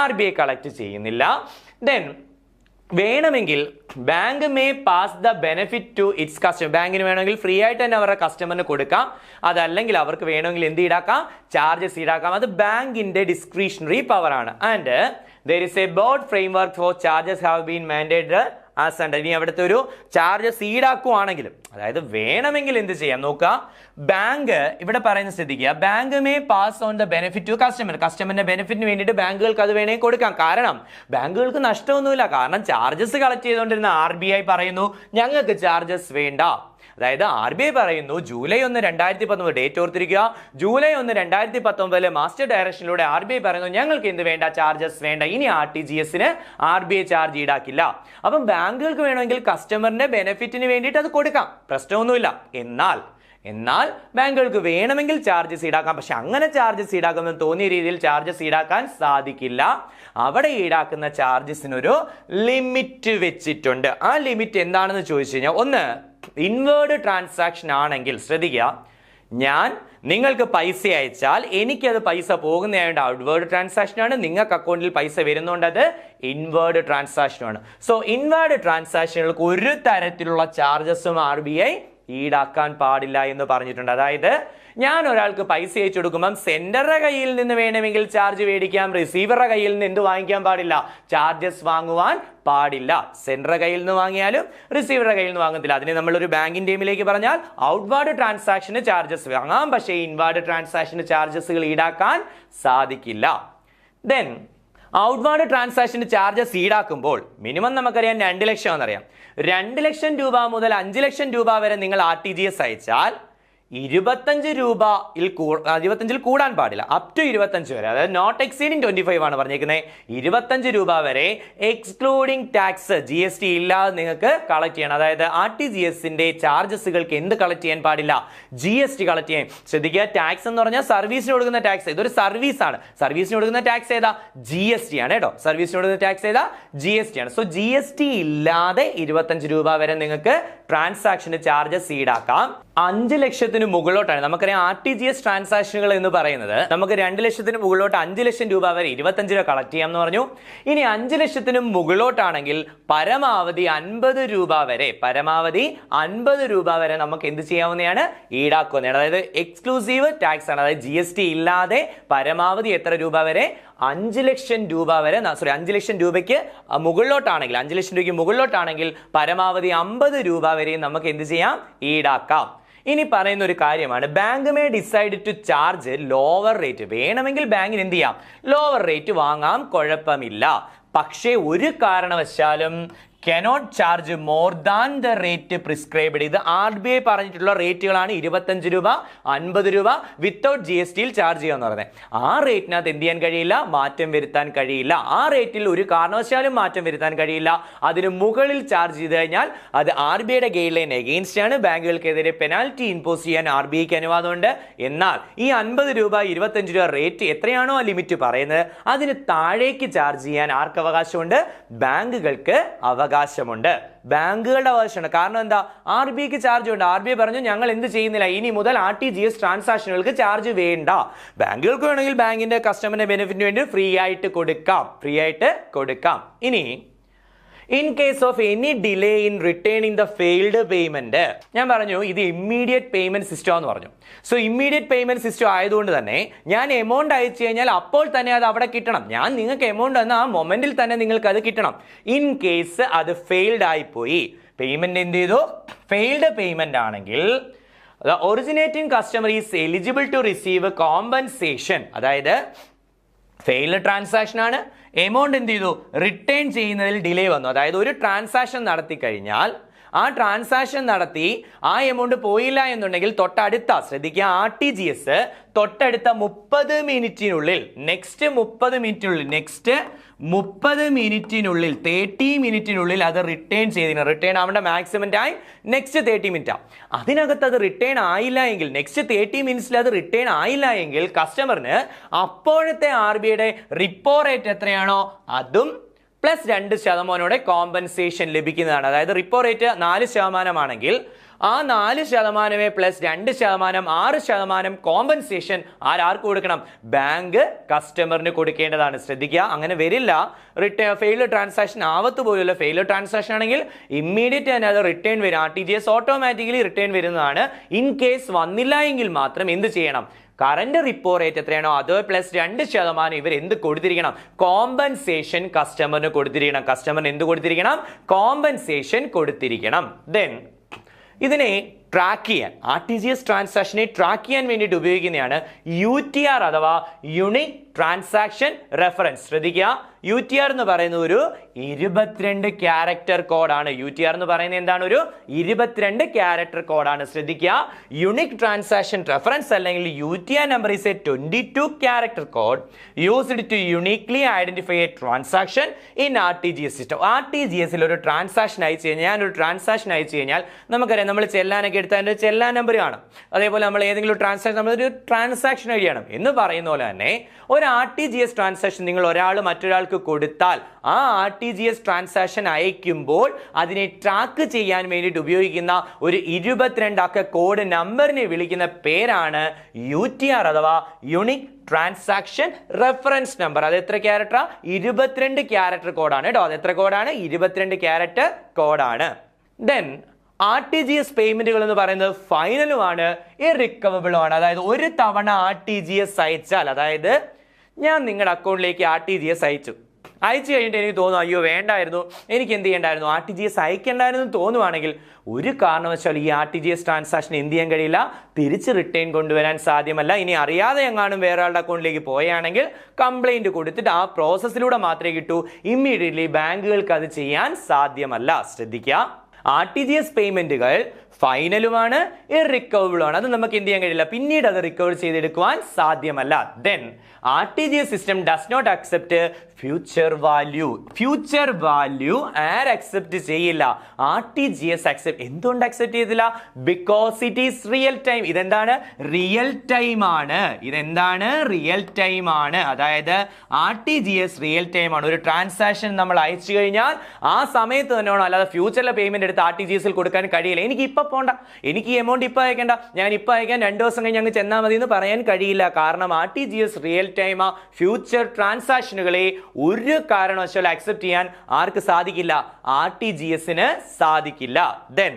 RBI കളക്ട് ചെയ്യുന്നില്ല. ദെൻ വേണമെങ്കിൽ bank may pass the benefit to its customer. ബാങ്കിന് വേണമെങ്കിൽ ഫ്രീ ആയിട്ട് തന്നെ അവരുടെ കസ്റ്റമറിന് കൊടുക്കാം. അതല്ലെങ്കിൽ അവർക്ക് വേണമെങ്കിൽ എന്ത് ഈടാക്കാം? ചാർജസ് ഈടാക്കാം. അത് ബാങ്കിന്റെ ഡിസ്ക്രിഷണറി പവർ ആണ്. And there is a board framework for charges have been mandated as under. ഇനി അവിടുത്തെ ഒരു ചാർജസ് ഈടാക്കുവാണെങ്കിലും, അതായത് വേണമെങ്കിൽ എന്ത് ചെയ്യാം നോക്കുക. ബാങ്ക് ഇവിടെ പറയുന്ന ശ്രദ്ധിക്കുക, bank may pass on the benefit to customer. കസ്റ്റമറിന്റെ ബെനിഫിറ്റിന് വേണ്ടിയിട്ട് ബാങ്കുകൾക്ക് അത് വേണമെങ്കിൽ കൊടുക്കാം. കാരണം ബാങ്കുകൾക്ക് നഷ്ടമൊന്നുമില്ല. കാരണം ചാർജസ് കളക്ട് ചെയ്തുകൊണ്ടിരുന്ന RBI പറയുന്നു ഞങ്ങൾക്ക് ചാർജസ് വേണ്ട. അതായത് RBI പറയുന്നു ജൂലൈ 1, 2019 ഡേറ്റ് ഓർത്തിരിക്കുക, ജൂലൈ 1, 2019 മാസ്റ്റർ ഡയറക്ഷനിലൂടെ RBI പറയുന്നു ഞങ്ങൾക്ക് എന്ത് വേണ്ട? ചാർജസ് വേണ്ട. ഇനി RTGSന് RBI ചാർജ് ഈടാക്കില്ല. അപ്പം ബാങ്കുകൾക്ക് വേണമെങ്കിൽ കസ്റ്റമറിന്റെ ബെനിഫിറ്റിന് വേണ്ടിയിട്ട് അത് കൊടുക്കാം, പ്രശ്നമൊന്നുമില്ല. എന്നാൽ ബാങ്കുകൾക്ക് വേണമെങ്കിൽ ചാർജസ് ഈടാക്കാം. പക്ഷെ അങ്ങനെ ചാർജസ് ഈടാക്കുമെന്ന് തോന്നിയ രീതിയിൽ ചാർജസ് ഈടാക്കാൻ സാധിക്കില്ല. അവിടെ ഈടാക്കുന്ന ചാർജസിനൊരു ലിമിറ്റ് വെച്ചിട്ടുണ്ട്. ആ ലിമിറ്റ് എന്താണെന്ന് ചോദിച്ചു കഴിഞ്ഞാൽ, ഒന്ന് ഇൻവേർഡ് ട്രാൻസാക്ഷൻ ആണെങ്കിൽ ശ്രദ്ധിക്കുക, ഞാൻ നിങ്ങൾക്ക് പൈസ അയച്ചാൽ എനിക്കത് പൈസ പോകുന്നതായത് ഔട്ട്വേർഡ് ട്രാൻസാക്ഷൻ ആണ്. നിങ്ങൾക്ക് അക്കൗണ്ടിൽ പൈസ വരുന്നുണ്ട്, അത് ഇൻവേർഡ് ട്രാൻസാക്ഷൻ ആണ്. സോ ഇൻവേർഡ് ട്രാൻസാക്ഷനുകൾക്ക് ഒരു തരത്തിലുള്ള ചാർജസും RBI ഈടാക്കാൻ പാടില്ല എന്ന് പറഞ്ഞിട്ടുണ്ട്. അതായത് ഞാൻ ഒരാൾക്ക് പൈസ അയച്ചു കൊടുക്കുമ്പം സെൻഡറുടെ കയ്യിൽ നിന്ന് വേണമെങ്കിൽ ചാർജ് മേടിക്കാം, റിസീവറുടെ കയ്യിൽ നിന്ന് എന്ത് വാങ്ങിക്കാൻ പാടില്ല? ചാർജസ് വാങ്ങുവാൻ പാടില്ല. സെൻഡറുടെ കയ്യിൽ നിന്ന് വാങ്ങിയാലും റിസീവറുടെ കയ്യിൽ നിന്ന് വാങ്ങത്തില്ല. അതിനെ നമ്മളൊരു ബാങ്കിന്റെ ടീമിലേക്ക് പറഞ്ഞാൽ ഔട്ട്വേർഡ് ട്രാൻസാക്ഷന് ചാർജസ് വാങ്ങാം, പക്ഷേ ഇൻവേർഡ് ട്രാൻസാക്ഷന് ചാർജസുകൾ ഈടാക്കാൻ സാധിക്കില്ല. ദെൻ ഔട്ട്വാർഡ് ട്രാൻസാക്ഷന് ചാർജസ് ഈടാക്കുമ്പോൾ മിനിമം നമുക്കറിയാം 2 ലക്ഷം എന്നറിയാം. 2 ലക്ഷം രൂപ മുതൽ 5 ലക്ഷം രൂപ വരെ നിങ്ങൾ RTGS അയച്ചാൽ 25 കൂടാൻ പാടില്ല. അപ് ടു 25 വരെ, അതായത് നോട്ട് എക്സീഡിങ് 25 ആണ് പറഞ്ഞേക്കുന്നത്. 25 രൂപ വരെ എക്സ്ക്ലൂഡിംഗ് ടാക്സ് GST ഇല്ലാതെ നിങ്ങൾക്ക് കളക്ട് ചെയ്യണം. അതായത് RTGSന്റെ ചാർജസുകൾക്ക് എന്ത് കളക്ട് ചെയ്യാൻ പാടില്ല? GST കളക്ട് ചെയ്യാൻ. ശ്രദ്ധിക്കുക, ടാക്സ് എന്ന് പറഞ്ഞാൽ സർവീസിന് കൊടുക്കുന്ന ടാക്സ്. ഇതൊരു സർവീസ് ആണ്. സർവീസിന് കൊടുക്കുന്ന ടാക്സ് ഏതാ? GST ആണ് കേട്ടോ. സർവീസിന് കൊടുക്കുന്ന ടാക്സ് ഏതാ? GST ആണ്. സോ GST ഇല്ലാതെ 25 രൂപ വരെ നിങ്ങൾക്ക് ട്രാൻസാക്ഷന് ചാർജസ് ഈടാക്കാം. 5 ലക്ഷത്തിന് മുകളിലോട്ടാണ് നമുക്കറിയാം RTGS ട്രാൻസാക്ഷനുകൾ എന്ന് പറയുന്നത്. നമുക്ക് 2 ലക്ഷത്തിന് മുകളിലോട്ട് 5 ലക്ഷം രൂപ വരെ 25 രൂപ കളക്ട് ചെയ്യാം എന്ന് പറഞ്ഞു. ഇനി 5 ലക്ഷത്തിന് മുകളിലോട്ടാണെങ്കിൽ പരമാവധി 50 രൂപ വരെ നമുക്ക് എന്ത് ചെയ്യാവുന്നതാണ്? ഈടാക്കുന്നതാണ്. അതായത് എക്സ്ക്ലൂസീവ് ടാക്സ് ആണ്. അതായത് GST ഇല്ലാതെ പരമാവധി എത്ര രൂപ വരെ? 5 ലക്ഷം രൂപ വരെ. 5 ലക്ഷം രൂപയ്ക്ക് മുകളിലോട്ടാണെങ്കിൽ 5 ലക്ഷം രൂപയ്ക്ക് മുകളിലോട്ടാണെങ്കിൽ പരമാവധി 50 രൂപ വരെ നമുക്ക് എന്ത് ചെയ്യാം? ഈടാക്കാം. ഇനി പറയുന്ന ഒരു കാര്യമാണ്, bank may decide to charge lower rate. വേണമെങ്കിൽ ബാങ്കിന് എന്ത് ചെയ്യാം? ലോവർ റേറ്റ് വാങ്ങാം, കുഴപ്പമില്ല. പക്ഷേ ഒരു കാരണവശാലും cannot charge more than the rate prescribed. ഇത് RBI പറഞ്ഞിട്ടുള്ള റേറ്റുകളാണ്. 25 രൂപ, 50 രൂപ വിത്തൗട്ട് GST ചാർജ് ചെയ്യാന്ന് പറയുന്നത്. ആ റേറ്റിനകത്ത് എന്ത് ചെയ്യാൻ കഴിയില്ല? മാറ്റം വരുത്താൻ കഴിയില്ല. ആ റേറ്റിൽ ഒരു കാരണവശാലും മാറ്റം വരുത്താൻ കഴിയില്ല. അതിന് മുകളിൽ ചാർജ് ചെയ്ത് കഴിഞ്ഞാൽ അത് RBIയുടെ ഗൈഡ് ലൈൻ എഗെയിൻസ്റ്റ് ആണ്. ബാങ്കുകൾക്കെതിരെ പെനാൽറ്റി ഇമ്പോസ് ചെയ്യാൻ RBIക്ക് അനുവാദമുണ്ട്. എന്നാൽ ഈ 50 രൂപ 25 രൂപ റേറ്റ് എത്രയാണോ ആ ലിമിറ്റ് പറയുന്നത് അതിന് താഴേക്ക് ചാർജ് ചെയ്യാൻ ആർക്ക് അവകാശമുണ്ട്? ബാങ്കുകൾക്ക് അവകാശമുണ്ട്. ബാങ്കുകളുടെ അവകാശമാണ്. കാരണം എന്താ? RBIക്ക് ചാർജ് ഉണ്ട്. RBI പറഞ്ഞു ഞങ്ങൾ എന്ത് ചെയ്യുന്നില്ല, ഇനി മുതൽ RTGS ട്രാൻസാക്ഷനുകൾക്ക് ചാർജ് വേണ്ട. ബാങ്കുകൾക്ക് വേണമെങ്കിൽ ബാങ്കിന്റെ കസ്റ്റമറിന്റെ ബെനിഫിറ്റിന് വേണ്ടി ഫ്രീ ആയിട്ട് കൊടുക്കാം. ഇനി in case of any delay in returning the failed payment, ഞാൻ പറഞ്ഞു ഇത് ഇമ്മീഡിയറ്റ് പേയ്മെന്റ് സിസ്റ്റം എന്ന് പറഞ്ഞു. സോ ഇമ്മീഡിയറ്റ് പേയ്മെന്റ് സിസ്റ്റം ആയതുകൊണ്ട് തന്നെ ഞാൻ എമൗണ്ട് അയച്ചു കഴിഞ്ഞാൽ അപ്പോൾ തന്നെ അത് അവിടെ കിട്ടണം. ഞാൻ നിങ്ങൾക്ക് എമൗണ്ട് തന്ന ആ മൊമെന്റിൽ തന്നെ നിങ്ങൾക്ക് അത് കിട്ടണം. ഇൻ കേസ് അത് ഫെയിൽഡ് ആയിപ്പോയി, പേയ്മെന്റ് എന്ത് ചെയ്തു? ഫെയിൽഡ് പേയ്മെന്റ് ആണെങ്കിൽ the originating customer is eligible to receive a compensation. അതായത് ഫെയിൽഡ് ട്രാൻസാക്ഷൻ ആണ്, എമൗണ്ട് എന്ത് ചെയ്തു? റിട്ടേൺ ചെയ്യുന്നതിൽ ഡിലേ വന്നു. അതായത് ഒരു ട്രാൻസാക്ഷൻ നടത്തി കഴിഞ്ഞാൽ ആ ട്രാൻസാക്ഷൻ നടത്തി ആ എമൗണ്ട് പോയില്ല എന്നുണ്ടെങ്കിൽ തൊട്ടടുത്ത, ശ്രദ്ധിക്കുക, RTGS തൊട്ടടുത്ത 30 മിനിറ്റിനുള്ളിൽ, നെക്സ്റ്റ് 30 മിനിറ്റിനുള്ളിൽ 30 മിനിറ്റിനുള്ളിൽ അത് റിട്ടേൺ ചെയ്തിരിക്കണം. റിട്ടേൺ ആവേണ്ട മാക്സിമം ടൈം നെക്സ്റ്റ് 30 മിനിറ്റാണ്. അതിനകത്ത് അത് റിട്ടേൺ ആയില്ല എങ്കിൽ, നെക്സ്റ്റ് 30 മിനിറ്റ്സിൽ അത് റിട്ടേൺ ആയില്ല എങ്കിൽ കസ്റ്റമറിന് അപ്പോഴത്തെ RBIയുടെ റിപ്പോ റേറ്റ് എത്രയാണോ അതും പ്ലസ് 2% കോമ്പൻസേഷൻ ലഭിക്കുന്നതാണ്. അതായത് റിപ്പോ റേറ്റ് 4% ആണെങ്കിൽ ആ 4% പ്ലസ് 2% 6% കോമ്പൻസേഷൻ ആർക്ക് കൊടുക്കണം? ബാങ്ക് കസ്റ്റമറിന് കൊടുക്കേണ്ടതാണ്. ശ്രദ്ധിക്കുക, അങ്ങനെ വരില്ല. ഫെയിൽഡ് ട്രാൻസാക്ഷൻ ആവത്ത് പോലുള്ള ഫെയിൽഡ് ട്രാൻസാക്ഷൻ ആണെങ്കിൽ ഇമ്മീഡിയറ്റ് തന്നെ അത് റിട്ടേൺ വരും. RTGS ഓട്ടോമാറ്റിക്കലി റിട്ടേൺ വരുന്നതാണ്. ഇൻ കേസ് വന്നില്ല എങ്കിൽ മാത്രം എന്ത് ചെയ്യണം? കറന്റ് റിപ്പോ റേറ്റ് എത്രയാണോ അത് പ്ലസ് 2% ഇവർ എന്ത് കൊടുത്തിരിക്കണം? കോമ്പൻസേഷൻ കസ്റ്റമറിന് കൊടുത്തിരിക്കണം. കസ്റ്റമറിന് എന്ത് കൊടുത്തിരിക്കണം? കോമ്പൻസേഷൻ കൊടുത്തിരിക്കണം. ദെൻ ഇതിനെ ട്രാക്ക് ചെയ്യാൻ, RTGS ട്രാൻസാക്ഷനെ ട്രാക്ക് ചെയ്യാൻ വേണ്ടിയിട്ട് ഉപയോഗിക്കുന്നതാണ് UTR അഥവാ യുണിക് ട്രാൻസാക്ഷൻ റെഫറൻസ്. ശ്രദ്ധിക്കുക, UTR എന്ന് പറയുന്ന ഒരു 22 ക്യാരക്ടർ കോഡാണ്. UTR എന്ന് പറയുന്നത് എന്താണ്? ഒരു 22 ക്യാരക്ടർ കോഡാണ്. ശ്രദ്ധിക്കുക, യുണിക് ട്രാൻസാക്ഷൻ റെഫറൻസ് അല്ലെങ്കിൽ UTR number is a 22 character code used to uniquely identify a transaction in RTGS system. RTGSൽ ഒരു ട്രാൻസാക്ഷൻ അയച്ചു കഴിഞ്ഞാൽ, ഞാനൊരു ട്രാൻസാക്ഷൻ അയച്ചു കഴിഞ്ഞാൽ നമുക്കറിയാം, നമ്മൾ ചെല്ലാനൊക്കെ എടുത്താൽ അതിൻ്റെ ചെല്ലാൻ നമ്പർ കാണും. അതേപോലെ നമ്മൾ ഏതെങ്കിലും ട്രാൻസാക്ഷൻ, നമ്മളൊരു ട്രാൻസാക്ഷൻ എഴുതണം എന്ന് പറയുന്ന പോലെ തന്നെ ഒരു RTGS ട്രാൻസാക്ഷൻ നിങ്ങൾ ഒരാൾ മറ്റൊരാൾക്ക് കൊടുത്താൽ ആ RTGS ട്രാൻസാക്ഷൻ അയക്കുമ്പോൾ അതിനെ ട്രാക്ക് ചെയ്യാൻ വേണ്ടിയിട്ട് ഉപയോഗിക്കുന്ന ഒരു 22 അക്ക കോഡ് നമ്പറിനെ വിളിക്കുന്ന പേരാണ് UTR അഥവാ യുണിക് ട്രാൻസാക്ഷൻ റെഫറൻസ് നമ്പർ. അത് എത്ര ക്യാരക്ടറാ? 22 ക്യാരക്ടർ കോഡാണ് കേട്ടോ. അത് എത്ര കോഡാണ്? 22 ക്യാരക്ടർ കോഡാണ്. ദെൻ RTGS പേയ്മെന്റുകൾ എന്ന് പറയുന്നത് ഫൈനലുമാണ്, ഇറിക്കവബിളുമാണ്. അതായത് ഒരു തവണ RTGS അയച്ചാൽ, അതായത് ഞാൻ നിങ്ങളുടെ അക്കൗണ്ടിലേക്ക് RTGS അയച്ചു, അയച്ചു കഴിഞ്ഞിട്ട് എനിക്ക് തോന്നുന്നു അയ്യോ വേണ്ടായിരുന്നു, എനിക്ക് എന്ത് ചെയ്യേണ്ടായിരുന്നു, RTGS അയക്കേണ്ടായിരുന്നു തോന്നുവാണെങ്കിൽ ഒരു കാരണവശാലും ഈ RTGS ട്രാൻസാക്ഷൻ എന്ത് ചെയ്യാൻ കഴിയില്ല, തിരിച്ച് റിട്ടേൺ കൊണ്ടുവരാൻ സാധ്യമല്ല. ഇനി അറിയാതെ എങ്ങാനും വേറെ ആളുടെ അക്കൗണ്ടിലേക്ക് പോവുകയാണെങ്കിൽ കംപ്ലൈന്റ് കൊടുത്തിട്ട് ആ പ്രോസസ്സിലൂടെ മാത്രമേ കിട്ടൂ. ഇമ്മീഡിയറ്റ്ലി ബാങ്കുകൾക്ക് അത് ചെയ്യാൻ സാധ്യമല്ല. ശ്രദ്ധിക്കുക, RTGS പേയ്മെന്റുകൾ ഫൈനലുമാണ്, ഇറിക്കവബിളുമാണ്. അത് നമുക്ക് എന്ത് ചെയ്യാൻ കഴിയില്ല, പിന്നീട് അത് റിക്കവർ ചെയ്തെടുക്കുവാൻ സാധ്യമല്ല. Then RTGS system does not accept future value. Future value ആര് അക്സെപ്റ്റ് ചെയ്യില്ല, RTGS അക്സെപ്റ്റ്. എന്തുകൊണ്ട് അക്സെപ്റ്റ് ചെയ്തില്ല? Because it is real time. ഇതെന്താണ്? റിയൽ ടൈം ആണ്. ഇതെന്താണ്? റിയൽ ടൈം ആണ്. അതായത് RTGS റിയൽ ടൈം ആണ്. ഒരു ട്രാൻസാക്ഷൻ നമ്മൾ അയച്ചു കഴിഞ്ഞാൽ ആ സമയത്ത് തന്നെ വേണം, അല്ലാതെ ഫ്യൂച്ചറിലെ പേയ്മെന്റ് എടുത്ത് RTGS കൊടുക്കാൻ കഴിയില്ല. എനിക്ക് ഇപ്പൊ പോണ്ട, എനിക്ക് ഈ എമൗണ്ട് ഇപ്പൊ അയക്കേണ്ട, ഞാൻ ഇപ്പൊ അയക്കാൻ 2 ദിവസം കഴിഞ്ഞ് അങ്ങ് ചെന്നാൽ മതി എന്ന് പറയാൻ കഴിയില്ല. കാരണം RTGS റിയൽ ടൈം ഫ്യൂച്ചർ ട്രാൻസാക്ഷനുകളെ ഒരു കാരണവശാലും അക്സെപ്റ്റ് ചെയ്യാൻ ആർക്ക് സാധിക്കില്ല? RTGSന് സാധിക്കില്ല. ദെൻ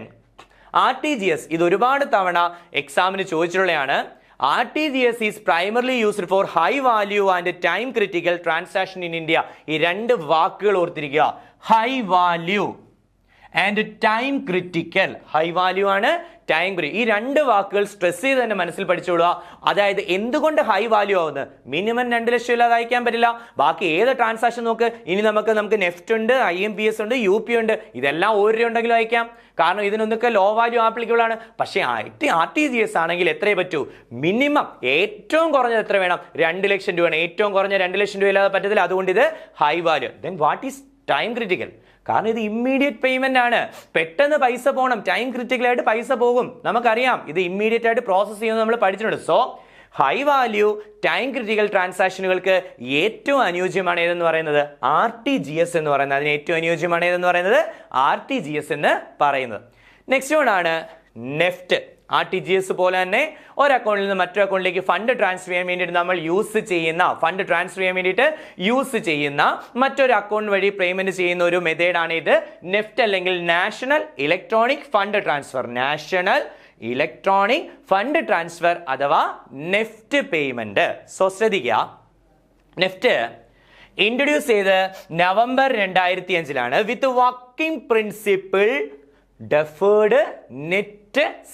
RTGS ഇത് ഒരുപാട് തവണ എക്സാമിന് ചോദിച്ചിട്ടുള്ളതാണ്. RTGS is primarily used for high value and time critical transaction in India. ഈ രണ്ട് വാക്കുകൾ ഓർത്തിരിക്കുക, high value and time critical. High value ആണ്, ടൈം ക്രിറ്റിക്കൽ. ഈ രണ്ട് വാക്കുകൾ സ്ട്രെസ് ചെയ്ത് തന്നെ മനസ്സിൽ പഠിച്ചോളുക. അതായത് എന്തുകൊണ്ട് ഹൈ വാല്യൂ ആവുന്നത്? മിനിമം 2 ലക്ഷം ഇല്ലാതെ അയക്കാൻ പറ്റില്ല. ബാക്കി ഏത് ട്രാൻസാക്ഷൻ നോക്ക്, ഇനി നമുക്ക് നെഫ്റ്റ് ഉണ്ട്, IMPS ഉണ്ട്, UP ഉണ്ട്, ഇതെല്ലാം 1 രൂപ ഉണ്ടെങ്കിലും അയക്കാം. കാരണം ഇതിനൊന്നൊക്കെ ലോ വാല്യൂ ആപ്ലിക്കബിൾ ആണ്. പക്ഷേ RTGS ആണെങ്കിൽ എത്രയേ പറ്റൂ? മിനിമം ഏറ്റവും കുറഞ്ഞത് എത്ര വേണം? 2 ലക്ഷം രൂപയാണ്. ഏറ്റവും കുറഞ്ഞ 2 ലക്ഷം രൂപ ഇല്ലാതെ പറ്റത്തില്ല. അതുകൊണ്ട് ഇത് high value. Then what is time critical? കാരണം ഇത് ഇമ്മീഡിയറ്റ് പേയ്മെന്റ് ആണ്, പെട്ടെന്ന് പൈസ പോകണം. ടൈം ക്രിറ്റിക്കൽ ആയിട്ട് പൈസ പോകും, നമുക്കറിയാം. ഇത് ഇമ്മീഡിയറ്റ് ആയിട്ട് പ്രോസസ് ചെയ്യുന്നത് നമ്മൾ പഠിച്ചിട്ടുണ്ട്. So high value time critical ട്രാൻസാക്ഷനുകൾക്ക് ഏറ്റവും അനുയോജ്യമാണ് ഏതെന്ന് പറയുന്നത്? RTGS എന്ന് പറയുന്നത്. അതിന് ഏറ്റവും അനുയോജ്യമാണ് ഏതെന്ന് പറയുന്നത്? RTGS എന്ന് പറയുന്നത്. നെക്സ്റ്റ് വൺ ആണ് നെഫ്റ്റ്. RTGS പോലെ തന്നെ ഒരു അക്കൗണ്ടിൽ നിന്ന് മറ്റൊരു അക്കൗണ്ടിലേക്ക് ഫണ്ട് ട്രാൻസ്ഫർ ചെയ്യാൻ വേണ്ടിയിട്ട് നമ്മൾ യൂസ് ചെയ്യുന്ന മറ്റൊരു അക്കൗണ്ട് വഴി പേയ്മെന്റ് ചെയ്യുന്ന ഒരു മെത്തേഡാണ് ഇത് നെഫ്റ്റ്, അല്ലെങ്കിൽ national electronic fund transfer. National electronic fund transfer അഥവാ നെഫ്റ്റ് പേയ്മെന്റ്. സോ ശ്രദ്ധിക്കുക, നെഫ്റ്റ് ഇൻട്രൊഡ്യൂസ് ചെയ്ത് November 2005 with working principle deferred net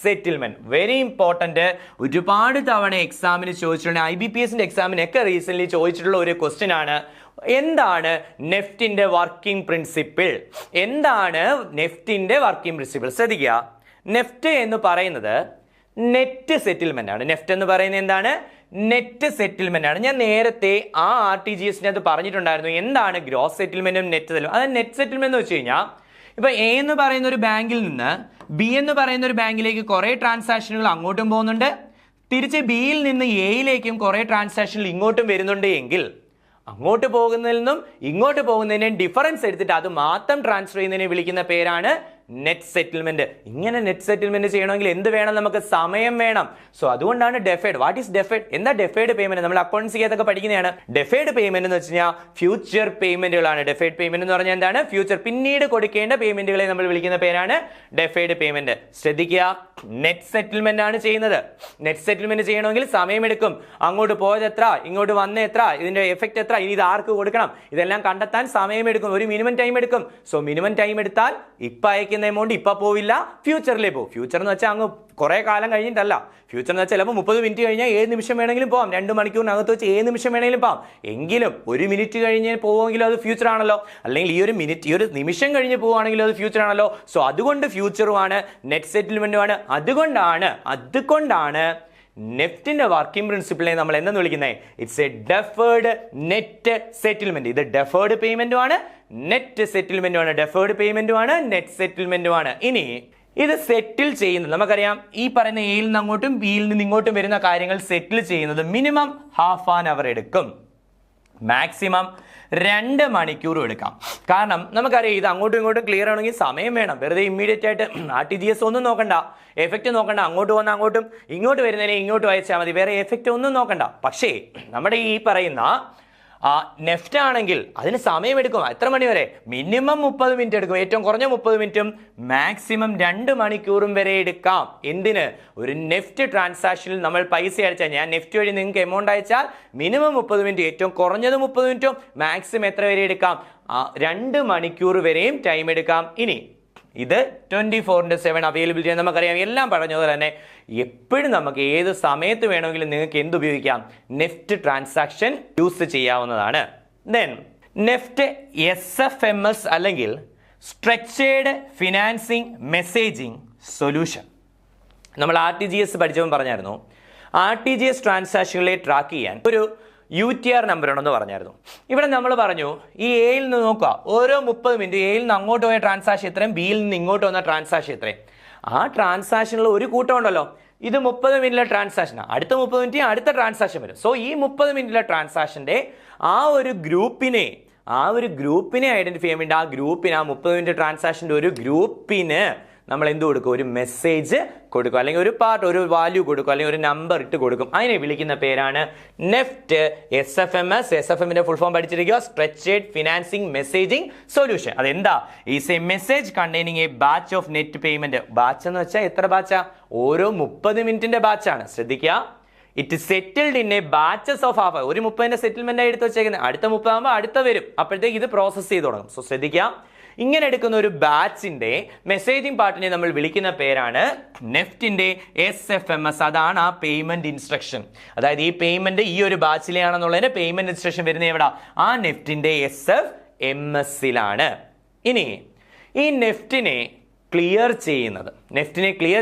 settlement. Very important, ഒരുപാട് തവണ എക്സാമിന് ചോദിച്ചിട്ടുണ്ട്. IBPS എക്സാമിനൊക്കെ റീസെന്റ് ചോദിച്ചിട്ടുള്ള ഒരു ക്വസ്റ്റ്യൻ ആണ്. എന്താണ് നെഫ്റ്റിന്റെ വർക്കിംഗ് പ്രിൻസിപ്പിൾ? എന്താണ് നെഫ്റ്റിന്റെ വർക്കിംഗ് പ്രിൻസിപ്പിൾ? ശ്രദ്ധിക്കുക, നെഫ്റ്റ് എന്ന് പറയുന്നത് നെറ്റ് സെറ്റിൽമെന്റ് ആണ്. നെഫ്റ്റ് എന്ന് പറയുന്നത് എന്താണ്? നെറ്റ് സെറ്റിൽമെന്റ് ആണ്. ഞാൻ നേരത്തെ ആ RTGS പറഞ്ഞിട്ടുണ്ടായിരുന്നു എന്താണ് ഗ്രോസ് സെറ്റിൽമെന്റും നെറ്റ് സെറ്റിൽമെന്റ്. അതായത് നെറ്റ് സെറ്റിൽമെന്റ് എന്ന് വെച്ച് കഴിഞ്ഞാൽ ഇപ്പൊ A എന്ന് പറയുന്ന ഒരു ബാങ്കിൽ നിന്ന് B എന്ന് പറയുന്ന ഒരു ബാങ്കിലേക്ക് കുറെ ട്രാൻസാക്ഷനുകൾ അങ്ങോട്ടും പോകുന്നുണ്ട്, തിരിച്ച് Bയിൽ നിന്ന് Aയിലേക്കും കുറെ ട്രാൻസാക്ഷനുകൾ ഇങ്ങോട്ടും വരുന്നുണ്ട് എങ്കിൽ അങ്ങോട്ട് പോകുന്നതിൽ നിന്നും ഇങ്ങോട്ട് പോകുന്നതിനെ ഡിഫറൻസ് എടുത്തിട്ട് അത് മാത്രം ട്രാൻസ്ഫർ ചെയ്യുന്നതിനെ വിളിക്കുന്ന പേരാണ് നെറ്റ് സെറ്റിൽമെന്റ്. ഇങ്ങനെ നെറ്റ് സെറ്റിൽമെന്റ് ചെയ്യണമെങ്കിൽ എന്ത് വേണം? നമുക്ക് സമയം വേണം. സോ അതുകൊണ്ടാണ് ഡെഫേർഡ്. What is deferred? എന്താ ഡെഫേർഡ് പേയ്മെന്റ്? നമ്മൾ അക്കൗണ്ട്സിക്കകത്തൊക്കെ പഠിക്കുന്നതാണ്. ഡെഫേർഡ് പേയ്മെന്റ് എന്ന് വെച്ച് കഴിഞ്ഞാൽ ഫ്യൂച്ചർ പേയ്മെന്റുകളാണ്. ഡെഫേർഡ് പേയ്മെന്റ് എന്ന് പറഞ്ഞാൽ എന്താണ്? ഫ്യൂച്ചർ, പിന്നീട് കൊടുക്കേണ്ട പേയ്മെന്റുകളെ നമ്മൾ വിളിക്കുന്ന പേരാണ് ഡെഫേർഡ് പേയ്മെന്റ്. ശ്രദ്ധിക്കുക, നെറ്റ് സെറ്റിൽമെന്റ് ആണ് ചെയ്യുന്നത്. നെറ്റ് സെറ്റിൽമെന്റ് ചെയ്യണമെങ്കിൽ സമയമെടുക്കും. അങ്ങോട്ട് പോയത് എത്ര, ഇങ്ങോട്ട് വന്ന എത്ര, ഇതിന്റെ എഫക്ട് എത്ര, ഇനി ഇത് ആർക്ക് കൊടുക്കണം, ഇതെല്ലാം കണ്ടെത്താൻ സമയമെടുക്കും. ഒരു മിനിമം ടൈം എടുക്കും. സോ മിനിമം ടൈം എടുത്താൽ ഇപ്പൊ അയക്കുന്ന എമൗണ്ട് ഇപ്പൊ പോവില്ല, ഫ്യൂച്ചറിലേ പോകും. ഫ്യൂച്ചർ എന്ന് വെച്ചാൽ അങ്ങ് കുറെ കാലം കഴിഞ്ഞിട്ടല്ല. ഫ്യൂച്ചർ എന്ന് വെച്ചാൽ ചിലപ്പോൾ 30 മിനിറ്റ് കഴിഞ്ഞാൽ 7 നിമിഷം വേണമെങ്കിലും പോകാം. 2 മണിക്കൂറിനകത്ത് വെച്ച് 7 നിമിഷം വേണമെങ്കിലും പോകാം. എങ്കിലും 1 മിനിറ്റ് കഴിഞ്ഞ് പോകുമെങ്കിലും അത് ഫ്യൂച്ചർ ആണല്ലോ. അല്ലെങ്കിൽ ഈ ഒരു നിമിഷം കഴിഞ്ഞ് പോവുകയാണെങ്കിലും അത് ഫ്യൂച്ചർ ആണല്ലോ. സോ അതുകൊണ്ട് ഫ്യൂച്ചറുമാണ്, നെറ്റ് സെറ്റിൽമെന്റുമാണ്. അതുകൊണ്ടാണ് നെഫ്റ്റിന്റെ വർക്കിംഗ് പ്രിൻസിപ്പിളിനെ നമ്മൾ എന്തെന്ന് വിളിക്കുന്നത്? It's a deferred net settlement. ഇത് ഡെഫേർഡ് പേയ്മെന്റുമാണ്, നെറ്റ് സെറ്റിൽമെന്റുമാണ്. ഡെഫേർഡ് പേയ്മെന്റുമാണ്, നെറ്റ് സെറ്റിൽമെന്റുമാണ്. ഇനി ഇത് സെറ്റിൽ ചെയ്യുന്നത് നമുക്കറിയാം. ഈ പറയുന്ന Aയിൽ നിന്ന് അങ്ങോട്ടും Bയിൽ നിന്ന് ഇങ്ങോട്ടും വരുന്ന കാര്യങ്ങൾ സെറ്റിൽ ചെയ്യുന്നത് മിനിമം ½ ആൻ അവർ എടുക്കും, മാക്സിമം 2 മണിക്കൂറും എടുക്കാം. കാരണം നമുക്കറിയാം ഇത് അങ്ങോട്ടും ഇങ്ങോട്ടും ക്ലിയർ ആണെങ്കിൽ സമയം വേണം. വെറുതെ ഇമ്മീഡിയറ്റ് ആയിട്ട് RTGS ഒന്നും നോക്കണ്ട, എഫക്റ്റ് നോക്കണ്ട. അങ്ങോട്ട് വന്ന് അങ്ങോട്ടും ഇങ്ങോട്ട് വരുന്നതിനെ ഇങ്ങോട്ട് അയച്ചാൽ മതി, വേറെ എഫക്റ്റ് ഒന്നും നോക്കണ്ട. പക്ഷേ നമ്മുടെ ഈ പറയുന്ന നെഫ്റ്റ് ആണെങ്കിൽ അതിന് സമയമെടുക്കും. എത്ര മണി വരെ? മിനിമം 30 മിനിറ്റ് എടുക്കും. ഏറ്റവും കുറഞ്ഞ 30 മിനിറ്റും മാക്സിമം 2 മണിക്കൂറും വരെ എടുക്കാം. എന്തിന്? ഒരു നെഫ്റ്റ് ട്രാൻസാക്ഷനിൽ നമ്മൾ പൈസ അയച്ചാൽ, ഞാൻ നെഫ്റ്റ് വഴി നിങ്ങൾക്ക് എമൗണ്ട് അയച്ചാൽ മിനിമം 30 മിനിറ്റ്, ഏറ്റവും കുറഞ്ഞത് 30 മിനിറ്റും മാക്സിമം എത്ര വരെ എടുക്കാം? 2 മണിക്കൂർ വരെയും ടൈം എടുക്കാം. ഇനി ഇത് 24/7 അവൈലബിലിറ്റി നമുക്കറിയാം. എല്ലാം പറഞ്ഞതുപോലെ തന്നെ എപ്പോഴും നമുക്ക് ഏത് സമയത്ത് വേണമെങ്കിലും നിങ്ങൾക്ക് എന്ത് ഉപയോഗിക്കാം? നെഫ്റ്റ് ട്രാൻസാക്ഷൻ യൂസ് ചെയ്യാവുന്നതാണ്. ദെൻ നെഫ്റ്റ് SFMS അല്ലെങ്കിൽ സ്ട്രക്ചേർഡ് ഫിനാൻസിങ് മെസ്സേജിങ് സൊല്യൂഷൻ. നമ്മൾ RTGS പഠിച്ചവൻ പറഞ്ഞായിരുന്നു, RTGS ട്രാൻസാക്ഷനുകളെ ട്രാക്ക് ചെയ്യാൻ ഒരു UTR നമ്പർ ഉണ്ടെന്ന് പറഞ്ഞായിരുന്നു. ഇവിടെ നമ്മൾ പറഞ്ഞു ഈ എയിൽ നിന്ന് നോക്കുക, ഓരോ 30 മിനിറ്റ് എയിൽ നിന്ന് അങ്ങോട്ട് പോയ ട്രാൻസാക്ഷൻ എത്രയും, ബിയിൽ നിന്ന് ഇങ്ങോട്ട് വന്ന ട്രാൻസാക്ഷൻ എത്രയും. ആ ട്രാൻസാക്ഷനിൽ ഒരു കൂട്ടം ഉണ്ടല്ലോ, ഇത് 30 മിനിറ്റിലെ ട്രാൻസാക്ഷനാണ്, അടുത്ത 30 മിനിറ്റ് അടുത്ത ട്രാൻസാക്ഷൻ വരും. സോ ഈ 30 മിനിറ്റിലെ ട്രാൻസാക്ഷൻ്റെ ആ ഒരു ഗ്രൂപ്പിനെ ഐഡന്റിഫൈ ചെയ്യാൻ വേണ്ടി ആ 30 മിനിറ്റ് ട്രാൻസാക്ഷൻ്റെ ഒരു ഗ്രൂപ്പിന് നമ്മൾ എന്ത് കൊടുക്കും? ഒരു മെസ്സേജ് കൊടുക്കും, അല്ലെങ്കിൽ ഒരു പാർട്ട്, ഒരു വാല്യൂ കൊടുക്കും, അല്ലെങ്കിൽ ഒരു നമ്പർ ഇട്ട് കൊടുക്കും. അതിനെ വിളിക്കുന്ന പേരാണ് നെഫ്റ്റ് SFMS. SFMന്റെ ഫുൾ ഫോം പഠിച്ചിരിക്കുക, സ്ട്രക്ചേർഡ് ഫിനാൻസിങ് മെസ്സേജിങ് സൊല്യൂഷൻ. അതെന്താ? Is a message containing a batch of net payment. Batch എന്ന് വെച്ചാൽ എത്ര ബാച്ചാ? ഓരോ 30 മിനിറ്റിന്റെ ബാച്ചാണ്. ശ്രദ്ധിക്കുക, it settled in a batches of half. ഒരു 30ന്റെ സെറ്റിൽമെന്റ് ആയി എടുത്ത് വെച്ചേക്കുന്നത്, അടുത്ത 30 ആകുമ്പോൾ അടുത്ത വരും, അപ്പോഴത്തേക്ക് ഇത് പ്രോസസ് ചെയ്ത് തുടങ്ങും. സോ ശ്രദ്ധിക്കുക, ഇങ്ങനെ എടുക്കുന്ന ഒരു ബാച്ചിന്റെ മെസ്സേജിംഗ് പാർട്ടിനെ നമ്മൾ വിളിക്കുന്ന പേരാണ് നെഫ്റ്റിന്റെ SFMS. അതാണ് ആ പേയ്മെന്റ് ഇൻസ്ട്രക്ഷൻ. അതായത് ഈ പേയ്മെന്റ് ഈ ഒരു ബാച്ചിലെയാണെന്നുള്ളതിന്റെ പേയ്മെന്റ് ഇൻസ്ട്രക്ഷൻ വരുന്നത് എവിടെ? ആ നെഫ്റ്റിന്റെ SFMS-ലാണ്. ഇനി ഈ നെഫ്റ്റിനെ ക്ലിയർ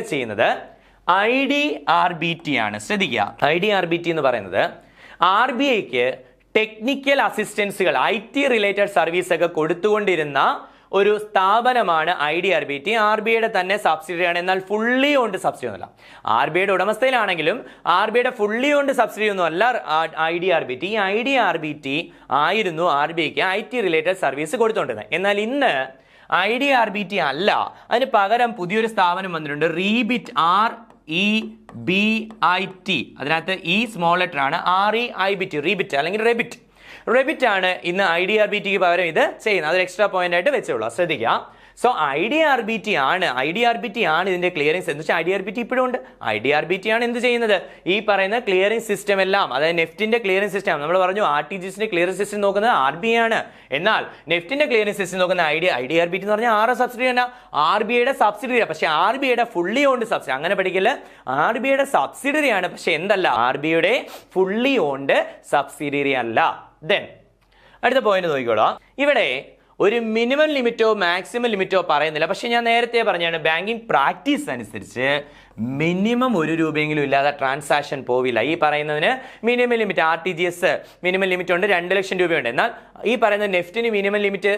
ചെയ്യുന്നത് IDRBT ആണ്. ശ്രദ്ധിക്കുക, IDRBT എന്ന് പറയുന്നത് RBIക്ക് ടെക്നിക്കൽ അസിസ്റ്റൻസുകൾ, IT റിലേറ്റഡ് സർവീസ് ഒക്കെ കൊടുത്തുകൊണ്ടിരുന്ന ഒരു സ്ഥാപനമാണ് IDRBT. RBIയുടെ തന്നെ സബ്സിഡറി ആണ്, എന്നാൽ ഫുള്ളി ഓൺഡ് സബ്സിഡി ഒന്നുമല്ല. RBIയുടെ ഉടമസ്ഥയിലാണെങ്കിലും RBIയുടെ ഫുള്ളി ഓൺഡ് സബ്സിഡി ഒന്നും അല്ല IDRBT. ഈ IDRBT ആയിരുന്നു RBIക്ക് IT റിലേറ്റഡ് സർവീസ് കൊടുത്തുകൊണ്ടിരുന്നത്. എന്നാൽ ഇന്ന് IDRBT അല്ല, അതിന് പകരം പുതിയൊരു സ്ഥാപനം വന്നിട്ടുണ്ട്, റീബിറ്റ്. REBIT. അതിനകത്ത് ഈ സ്മോൾ ലെറ്റർ ആണ്, REIBT, റീബിറ്റ് അല്ലെങ്കിൽ റെബിറ്റ് ആണ് ഇന്ന് IDRBTക്ക് പകരം ഇത് ചെയ്യുന്നത്. അതൊരു എക്സ്ട്രാ പോയിന്റ് ആയിട്ട് വെച്ചോളൂ, ശ്രദ്ധിക്കുക. സോ IDRBT ആണ് ഇതിന്റെ ക്ലിയറിംഗ്. എന്ന് വെച്ചാൽ IDRBT ഇപ്പോഴും ഉണ്ട്. IDRBT ആണ് എന്ത് ചെയ്യുന്നത്? ഈ പറയുന്ന ക്ലിയറിംഗ് സിസ്റ്റം എല്ലാം, അതായത് നെഫ്റ്റിന്റെ ക്ലിയറിംഗ് സിസ്റ്റം. നമ്മൾ പറഞ്ഞു RTGSന്റെ ക്ലിയറിംഗ് സിസ്റ്റം നോക്കുന്നത് RBI ആണ്, എന്നാൽ നെഫ്റ്റിന്റെ ക്ലിയറിംഗ് സിസ്റ്റം നോക്കുന്ന IDRBT എന്ന് പറഞ്ഞാൽ ആരുടെ സബ്സിഡി അല്ല, RBIയുടെ സബ്സിഡറി. പക്ഷേ RBIയുടെ ഫുള്ളി ഓൺഡ് സബ്സിഡി, അങ്ങനെ പഠിക്കല്. RBIയുടെ സബ്സിഡറി ആണ്, പക്ഷെ എന്തല്ല, RBIയുടെ ഫുള്ളി ഓൺഡ് സബ്സിഡറി അല്ല. ദെൻ അടുത്ത പോയിന്റ് നോക്കിക്കോളാം. ഇവിടെ ഒരു മിനിമം ലിമിറ്റോ മാക്സിമം ലിമിറ്റോ പറയുന്നില്ല. പക്ഷെ ഞാൻ നേരത്തെ പറഞ്ഞാണ്, ബാങ്കിങ് പ്രാക്ടീസ് അനുസരിച്ച് മിനിമം 1 രൂപയെങ്കിലും ഇല്ലാതെ ട്രാൻസാക്ഷൻ പോവില്ല. ഈ പറയുന്നതിന് minimum limit RTGS minimum limit ഉണ്ട്, 2 ലക്ഷം രൂപയുണ്ട്. എന്നാൽ ഈ പറയുന്ന നെഫ്റ്റിന് മിനിമം ലിമിറ്റ്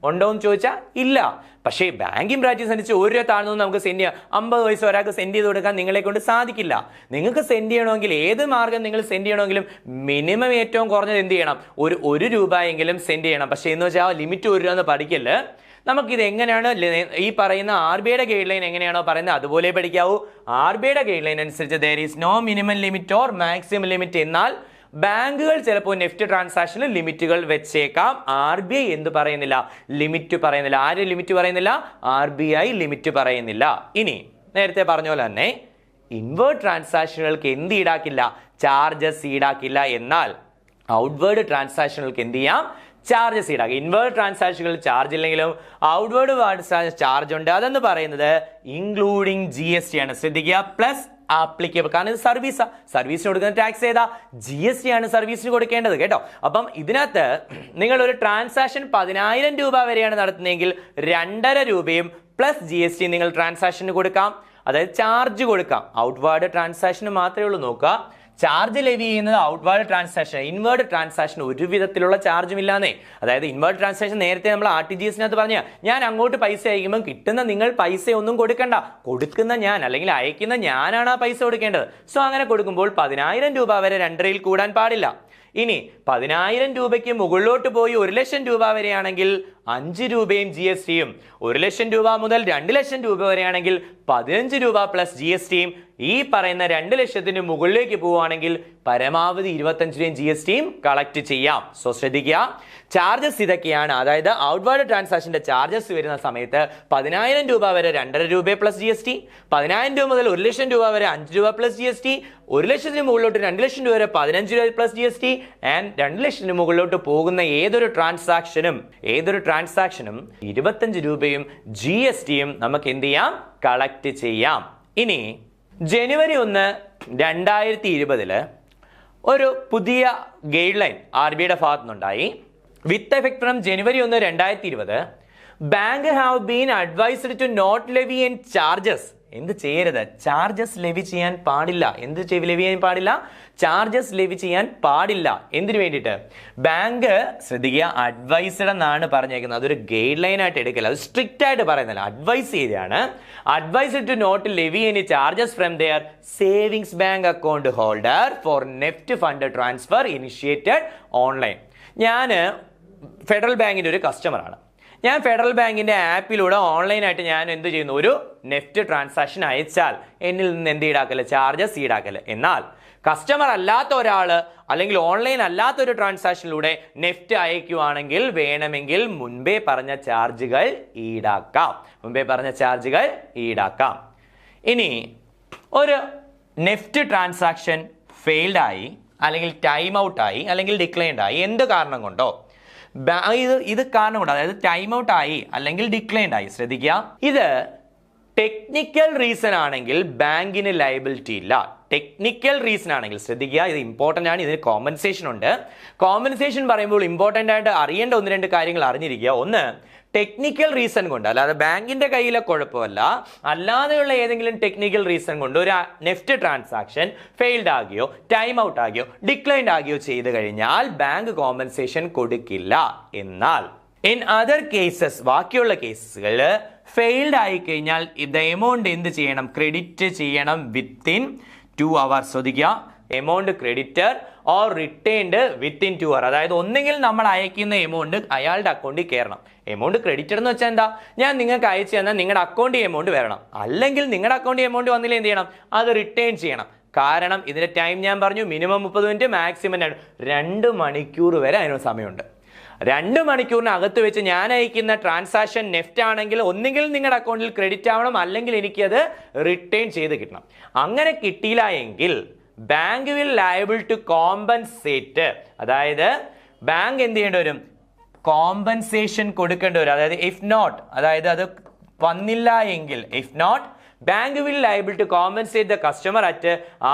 ഉണ്ടോ എന്ന് ചോദിച്ചാൽ ഇല്ല. പക്ഷേ ബാങ്കിങ് പ്രാക്ടീസ് അനുസരിച്ച് 1 രൂപ താഴ്ന്നു നമുക്ക് സെൻഡ് ചെയ്യാം. 50 പൈസ ഒരാൾക്ക് സെൻഡ് ചെയ്ത് കൊടുക്കാൻ നിങ്ങളെ കൊണ്ട് സാധിക്കില്ല. നിങ്ങൾക്ക് സെൻഡ് ചെയ്യണമെങ്കിൽ, ഏത് മാർഗം നിങ്ങൾ സെൻഡ് ചെയ്യണമെങ്കിലും മിനിമം ഏറ്റവും കുറഞ്ഞത് എന്ത് ചെയ്യണം? ഒരു രൂപയെങ്കിലും സെൻഡ് ചെയ്യണം. പക്ഷേ എന്ന് വെച്ചാൽ ലിമിറ്റ് 1 രൂപ എന്ന് പഠിക്കല്. നമുക്കിത് എങ്ങനെയാണ് ഈ പറയുന്ന RBIയുടെ ഗൈഡ് ലൈൻ എങ്ങനെയാണോ പറയുന്നത് അതുപോലെ പഠിക്കാവൂ. RBIയുടെ ഗൈഡ് ലൈൻ അനുസരിച്ച് there is no minimum limit or maximum limit. എന്നാൽ ബാങ്കുകൾ ചിലപ്പോൾ നെഫ്റ്റ് ട്രാൻസാക്ഷനിൽ ലിമിറ്റുകൾ വെച്ചേക്കാം. RBI എന്ത് പറയുന്നില്ല? ലിമിറ്റ് പറയുന്നില്ല. ആര് ലിമിറ്റ് പറയുന്നില്ല? RBI ലിമിറ്റ് പറയുന്നില്ല. ഇനി നേരത്തെ പറഞ്ഞ പോലെ തന്നെ ഇൻവേർഡ് ട്രാൻസാക്ഷനുകൾക്ക് എന്ത് ഈടാക്കില്ല? ചാർജസ് ഈടാക്കില്ല. എന്നാൽ ഔട്ട്വേർഡ് ട്രാൻസാക്ഷനുകൾക്ക് എന്ത് ചെയ്യാം? ചാർജസ് ഈടാക്കി. ഇൻവേർഡ് ട്രാൻസാക്ഷനുകൾ ചാർജ് ഇല്ലെങ്കിലും ഔട്ട്വേർഡ് ചാർജ് ഉണ്ട്. അതെന്ന് പറയുന്നത് ഇൻക്ലൂഡിങ് GST ആണ്. ശ്രദ്ധിക്കുക, പ്ലസ് ആപ്ലിക്കബിൾ. കാരണം ഇത് സർവീസിന് കൊടുക്കുന്ന ടാക്സ് ഏതാ? GST ആണ് സർവീസിന് കൊടുക്കേണ്ടത്, കേട്ടോ. അപ്പം ഇതിനകത്ത് നിങ്ങൾ ഒരു ട്രാൻസാക്ഷൻ 10,000 രൂപ വരെയാണ് നടത്തുന്നതെങ്കിൽ 2.5 രൂപയും പ്ലസ് GST നിങ്ങൾ ട്രാൻസാക്ഷന് കൊടുക്കാം, അതായത് ചാർജ് കൊടുക്കാം. ഔട്ട്വേർഡ് ട്രാൻസാക്ഷന് മാത്രമേ ഉള്ളൂ. നോക്കുക, ചാർജ് ലെവി ചെയ്യുന്നത് ഔട്ട്വേർഡ് ട്രാൻസാക്ഷൻ. ഇൻവേർഡ് ട്രാൻസാക്ഷൻ ഒരു വിധത്തിലുള്ള ചാർജും ഇല്ലാന്നേ. അതായത് ഇൻവേർഡ് ട്രാൻസാക്ഷൻ നേരത്തെ നമ്മൾ RTGSനകത്ത് പറഞ്ഞ, ഞാൻ അങ്ങോട്ട് പൈസ അയക്കുമ്പോൾ കിട്ടുന്ന നിങ്ങൾ പൈസ ഒന്നും കൊടുക്കണ്ട, കൊടുക്കുന്ന ഞാൻ അല്ലെങ്കിൽ അയക്കുന്ന ഞാനാണ് ആ പൈസ കൊടുക്കേണ്ടത്. സോ അങ്ങനെ കൊടുക്കുമ്പോൾ 10,000 രൂപ വരെ 2.5 കൂടാൻ പാടില്ല. ഇനി 10,000 രൂപയ്ക്ക് മുകളിലോട്ട് പോയി 1 ലക്ഷം രൂപ വരെയാണെങ്കിൽ 5 രൂപയും GST യും, 1 ലക്ഷം രൂപ മുതൽ 2 ലക്ഷം രൂപ വരെയാണെങ്കിൽ 15 രൂപ പ്ലസ് GST യും, ഈ പറയുന്ന 2 ലക്ഷത്തിന് മുകളിലേക്ക് പോവുകയാണെങ്കിൽ പരമാവധി 25 രൂപയും GST യും കളക്ട് ചെയ്യാം. സോ ശ്രദ്ധിക്കുക, ചാർജസ് ഇതൊക്കെയാണ്. അതായത് ഔട്ട്വേർഡ് ട്രാൻസാക്ഷന്റെ ചാർജസ് വരുന്ന സമയത്ത് 10,000 രൂപ വരെ 2.5 രൂപ പ്ലസ് GST, 10,000 രൂപ മുതൽ 1 ലക്ഷം രൂപ വരെ 5 രൂപ പ്ലസ് GST, 1 ലക്ഷത്തിന് മുകളിലോട്ട് 2 ലക്ഷം രൂപ വരെ 15 രൂപ പ്ലസ് GST, ആൻഡ് 2 ലക്ഷത്തിന് മുകളിലോട്ട് പോകുന്ന ഏതൊരു ട്രാൻസാക്ഷനും 25 രൂപയും GST യും നമുക്ക് എന്ത് ചെയ്യാം, കളക്ട് ചെയ്യാം. ഇനി ജനുവരി 1, 2020 ഒരു പുതിയ ഗൈഡ് ലൈൻ RBIയുടെ ഭാഗത്തു നിന്നുണ്ടായി. With effect from January 1, 2020 bank have been advised to not levy and charges. എന്ത് ചെയ്യരുത്? ചാർജസ് ലെവി ചെയ്യാൻ പാടില്ല. ലെവി ചെയ്യാൻ പാടില്ല? ചാർജസ് ലെവി ചെയ്യാൻ പാടില്ല. എന്തിനു വേണ്ടിയിട്ട്? ബാങ്ക് ശ്രദ്ധിക്കുക, അഡ്വൈസ്ഡ് എന്നാണ് പറഞ്ഞേക്കുന്നത്. അതൊരു ഗൈഡ് ലൈൻ ആയിട്ട് എടുക്കില്ല, അത് സ്ട്രിക്റ്റ് ആയിട്ട് പറയുന്നില്ല, അഡ്വൈസ് ചെയ്താണ്. Advised to not levy any charges from their savings bank account holder for NEFT fund transfer initiated online. ഞാൻ ഫെഡറൽ ബാങ്കിന്റെ ഒരു കസ്റ്റമറാണ്. ഞാൻ ഫെഡറൽ ബാങ്കിന്റെ ആപ്പിലൂടെ ഓൺലൈനായിട്ട് ഞാൻ എന്ത് ചെയ്യുന്നു, ഒരു നെഫ്റ്റ് ട്രാൻസാക്ഷൻ അയച്ചാൽ എന്നിൽ നിന്ന് എന്ത് ഈടാക്കല്? ചാർജസ് ഈടാക്കല്. എന്നാൽ കസ്റ്റമർ അല്ലാത്ത ഒരാള് അല്ലെങ്കിൽ ഓൺലൈൻ അല്ലാത്ത ഒരു ട്രാൻസാക്ഷനിലൂടെ നെഫ്റ്റ് അയക്കുവാണെങ്കിൽ വേണമെങ്കിൽ മുൻപേ പറഞ്ഞ ചാർജുകൾ ഈടാക്കാം. ഇനി ഒരു നെഫ്റ്റ് ട്രാൻസാക്ഷൻ ഫെയിൽഡ് ആയി, അല്ലെങ്കിൽ ടൈം ഔട്ട് ആയി, അല്ലെങ്കിൽ ഡിക്ലൈൻഡ് ആയി, എന്ത് കാരണം കൊണ്ടോ ഇത് കാരണം കൊണ്ട്, അതായത് ടൈം ഔട്ട് ആയി അല്ലെങ്കിൽ ഡിക്ലൈൻഡ് ആയി, ശ്രദ്ധിക്കുക, ഇത് ടെക്നിക്കൽ റീസൺ ആണെങ്കിൽ ബാങ്കിന് ലയബിലിറ്റി ഇല്ല. ടെക്നിക്കൽ റീസൺ ആണെങ്കിൽ ശ്രദ്ധിക്കുക, ഇത് ഇമ്പോർട്ടൻ്റ് ആണ്. ഇതിന് കോമ്പൻസേഷൻ ഉണ്ട്. കോമ്പൻസേഷൻ പറയുമ്പോൾ ഇമ്പോർട്ടൻ്റ് ആയിട്ട് അറിയേണ്ട 1-2 കാര്യങ്ങൾ അറിഞ്ഞിരിക്കുക. ഒന്ന്, ടെക്നിക്കൽ റീസൺ കൊണ്ട്, അല്ലാതെ ബാങ്കിന്റെ കയ്യിലെ കുഴപ്പമല്ല, അല്ലാതെയുള്ള ഏതെങ്കിലും ടെക്നിക്കൽ റീസൺ കൊണ്ട് ഒരു നെഫ്റ്റ് ട്രാൻസാക്ഷൻ ഫെയിൽഡ് ആകുകയോ ടൈം ഔട്ട് ആകുകയോ ഡിക്ലൈൻഡ് ആകുകയോ ചെയ്തു കഴിഞ്ഞാൽ ബാങ്ക് കോമ്പൻസേഷൻ കൊടുക്കില്ല. എന്നാൽ ഇൻ അതർ കേസസ്, ബാക്കിയുള്ള കേസുകൾ ഫെയിൽഡ് ആയി കഴിഞ്ഞാൽ ഇത് എമൗണ്ട് എന്ത് ചെയ്യണം? ക്രെഡിറ്റ് ചെയ്യണം വിത്തിൻ 2 hours. ശ്രദ്ധിക്കുക, amount creditor or returned within 2 hours. അതായത് ഒന്നെങ്കിൽ നമ്മൾ അയക്കുന്ന എമൗണ്ട് അയാളുടെ അക്കൗണ്ടിൽ കയറണം. എമൗണ്ട് ക്രെഡിറ്റഡ് എന്ന് വെച്ചാൽ എന്താ? ഞാൻ നിങ്ങൾക്ക് അയച്ചു തന്നാൽ നിങ്ങളുടെ അക്കൗണ്ടിൽ എമൗണ്ട് വരണം. അല്ലെങ്കിൽ നിങ്ങളുടെ അക്കൗണ്ടിൽ എമൗണ്ട് വന്നില്ല എന്ത് ചെയ്യണം? അത് റിട്ടേൺ ചെയ്യണം. കാരണം ഇതിന്റെ ടൈം ഞാൻ പറഞ്ഞു, മിനിമം 30 മിനിറ്റ്, മാക്സിമം 2 മണിക്കൂർ വരെ അതിന് സമയമുണ്ട്. 2 മണിക്കൂറിനകത്ത് വെച്ച് ഞാൻ അയക്കുന്ന ട്രാൻസാക്ഷൻ നെഫ്റ്റ് ആണെങ്കിൽ ഒന്നുകിൽ നിങ്ങളുടെ അക്കൗണ്ടിൽ ക്രെഡിറ്റ് ആവണം, അല്ലെങ്കിൽ എനിക്കത് റിട്ടേൺ ചെയ്ത് കിട്ടണം. അങ്ങനെ കിട്ടിയില്ല എങ്കിൽ bank will liable to compensate. അതായത് ബാങ്ക് എന്ത് ചെയ്യേണ്ടി വരും? കോമ്പൻസേഷൻ കൊടുക്കേണ്ടി വരും. അതായത് ഇഫ് നോട്ട്, അതായത് അത് വന്നില്ല എങ്കിൽ, if not bank will liable to compensate the customer at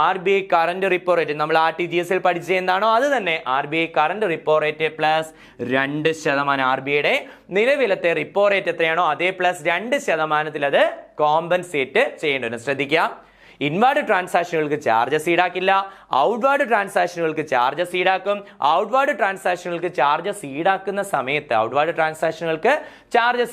RBI current repo rate. നമ്മൾ RTGS ൽ പഠിച്ചത് എന്താണോ അത് തന്നെ, RBI current repo rate plus 2%. RBIയുടെ നിലവിലത്തെ റിപ്പോ റേറ്റ് എത്രയാണോ അതേ പ്ലസ് 2% അത് കോമ്പൻസേറ്റ് ചെയ്യേണ്ടി വരും. ശ്രദ്ധിക്കുക, ഇൻവേർഡ് ട്രാൻസാക്ഷനുകൾക്ക് ചാർജസ് ഈടാക്കില്ല, ഔട്ട്വേർഡ് ട്രാൻസാക്ഷനുകൾക്ക് ചാർജസ് ഈടാക്കും. ഔട്ട്വേർഡ് ട്രാൻസാക്ഷനുകൾക്ക് ചാർജസ്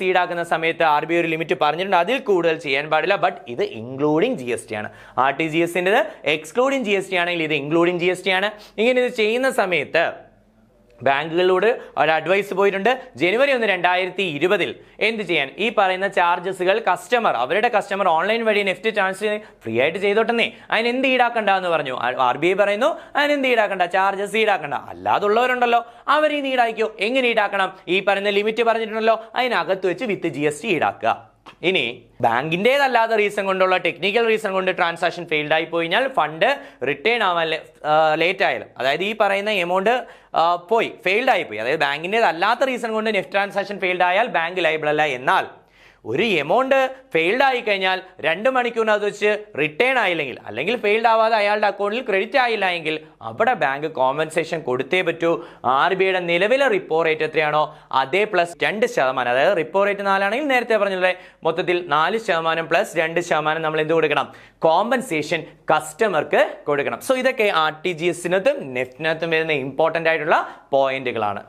ഈടാക്കുന്ന സമയത്ത്, RBI ഒരു ലിമിറ്റ് പറഞ്ഞിട്ടുണ്ട്, അതിൽ കൂടുതൽ ചെയ്യാൻ പാടില്ല. ബട്ട് ഇത് ഇൻക്ലൂഡിംഗ് GST ആണ്. RTGS-ൻ്റെത് എക്സ്ക്ലൂഡിംഗ് GST ആണെങ്കിൽ ഇത് ഇൻക്ലൂഡിംഗ് GST ആണ്. ഇങ്ങനെ ഇത് ചെയ്യുന്ന സമയത്ത് ബാങ്കുകളോട് ഒരു അഡ്വൈസ് പോയിട്ടുണ്ട്. ജനുവരി 1, 2020 എന്ത് ചെയ്യാൻ? ഈ പറയുന്ന ചാർജസുകൾ അവരുടെ കസ്റ്റമർ ഓൺലൈൻ വഴി നെഫ്റ്റ് ട്രാൻസ്ഫർ ഫ്രീ ആയിട്ട് ചെയ്തോട്ടെന്നേ, അതിന് എന്ത് ഈടാക്കണ്ട എന്ന് പറഞ്ഞു. RBI പറയുന്നു അതിന് എന്ത് ഈടാക്കണ്ട, ചാർജസ് ഈടാക്കണ്ട. അല്ലാതുള്ളവരുണ്ടല്ലോ അവരിന്ന് ഈടാക്കിയോ. എങ്ങനെ ഈടാക്കണം? ഈ പറയുന്ന ലിമിറ്റ് പറഞ്ഞിട്ടുണ്ടല്ലോ, അതിനകത്ത് വെച്ച് വിത്ത് GST ഈടാക്കുക. ഇനി ബാങ്കിൻ്റെതല്ലാത്ത റീസൺ കൊണ്ടുള്ള ടെക്നിക്കൽ റീസൺ കൊണ്ട് ട്രാൻസാക്ഷൻ ഫെയിൽഡ് ആയി പോയിഞ്ഞാൽ ഫണ്ട് റിട്ടേൺ ആവാൻ ലേറ്റ് ആയാലും, അതായത് ഈ പറയുന്ന എമൗണ്ട് ഫെയിൽഡ് ആയിപ്പോയി, അതായത് ബാങ്കിൻ്റെതല്ലാത്ത റീസൺ കൊണ്ട് നെഫ്റ്റ് ട്രാൻസാക്ഷൻ ഫെയിൽഡ് ആയാൽ ബാങ്ക് ലയബിൾ അല്ല. എന്നാൽ ഒരു എമൗണ്ട് ഫെയിൽഡ് ആയി കഴിഞ്ഞാൽ 2 മണിക്കൂറിനകത്ത് വെച്ച് റിട്ടേൺ ആയില്ലെങ്കിൽ, അല്ലെങ്കിൽ ഫെയിൽഡ് ആവാതെ അയാളുടെ അക്കൗണ്ടിൽ ക്രെഡിറ്റ് ആയില്ല എങ്കിൽ അവിടെ ബാങ്ക് കോമ്പൻസേഷൻ കൊടുത്തേ പറ്റൂ. RBIയുടെ നിലവിലെ റിപ്പോ റേറ്റ് എത്രയാണോ അതേ പ്ലസ് 2%, അതായത് റിപ്പോ റേറ്റ് 4 ആണെങ്കിൽ നേരത്തെ പറഞ്ഞില്ലേ മൊത്തത്തിൽ 4% പ്ലസ് 2% നമ്മൾ എന്ത് കൊടുക്കണം? കോമ്പൻസേഷൻ കസ്റ്റമർക്ക് കൊടുക്കണം. സോ ഇതൊക്കെ RTGS-നകത്തും നെഫ്റ്റിനകത്തും വരുന്ന ഇമ്പോർട്ടൻ്റ് ആയിട്ടുള്ള പോയിന്റുകളാണ്.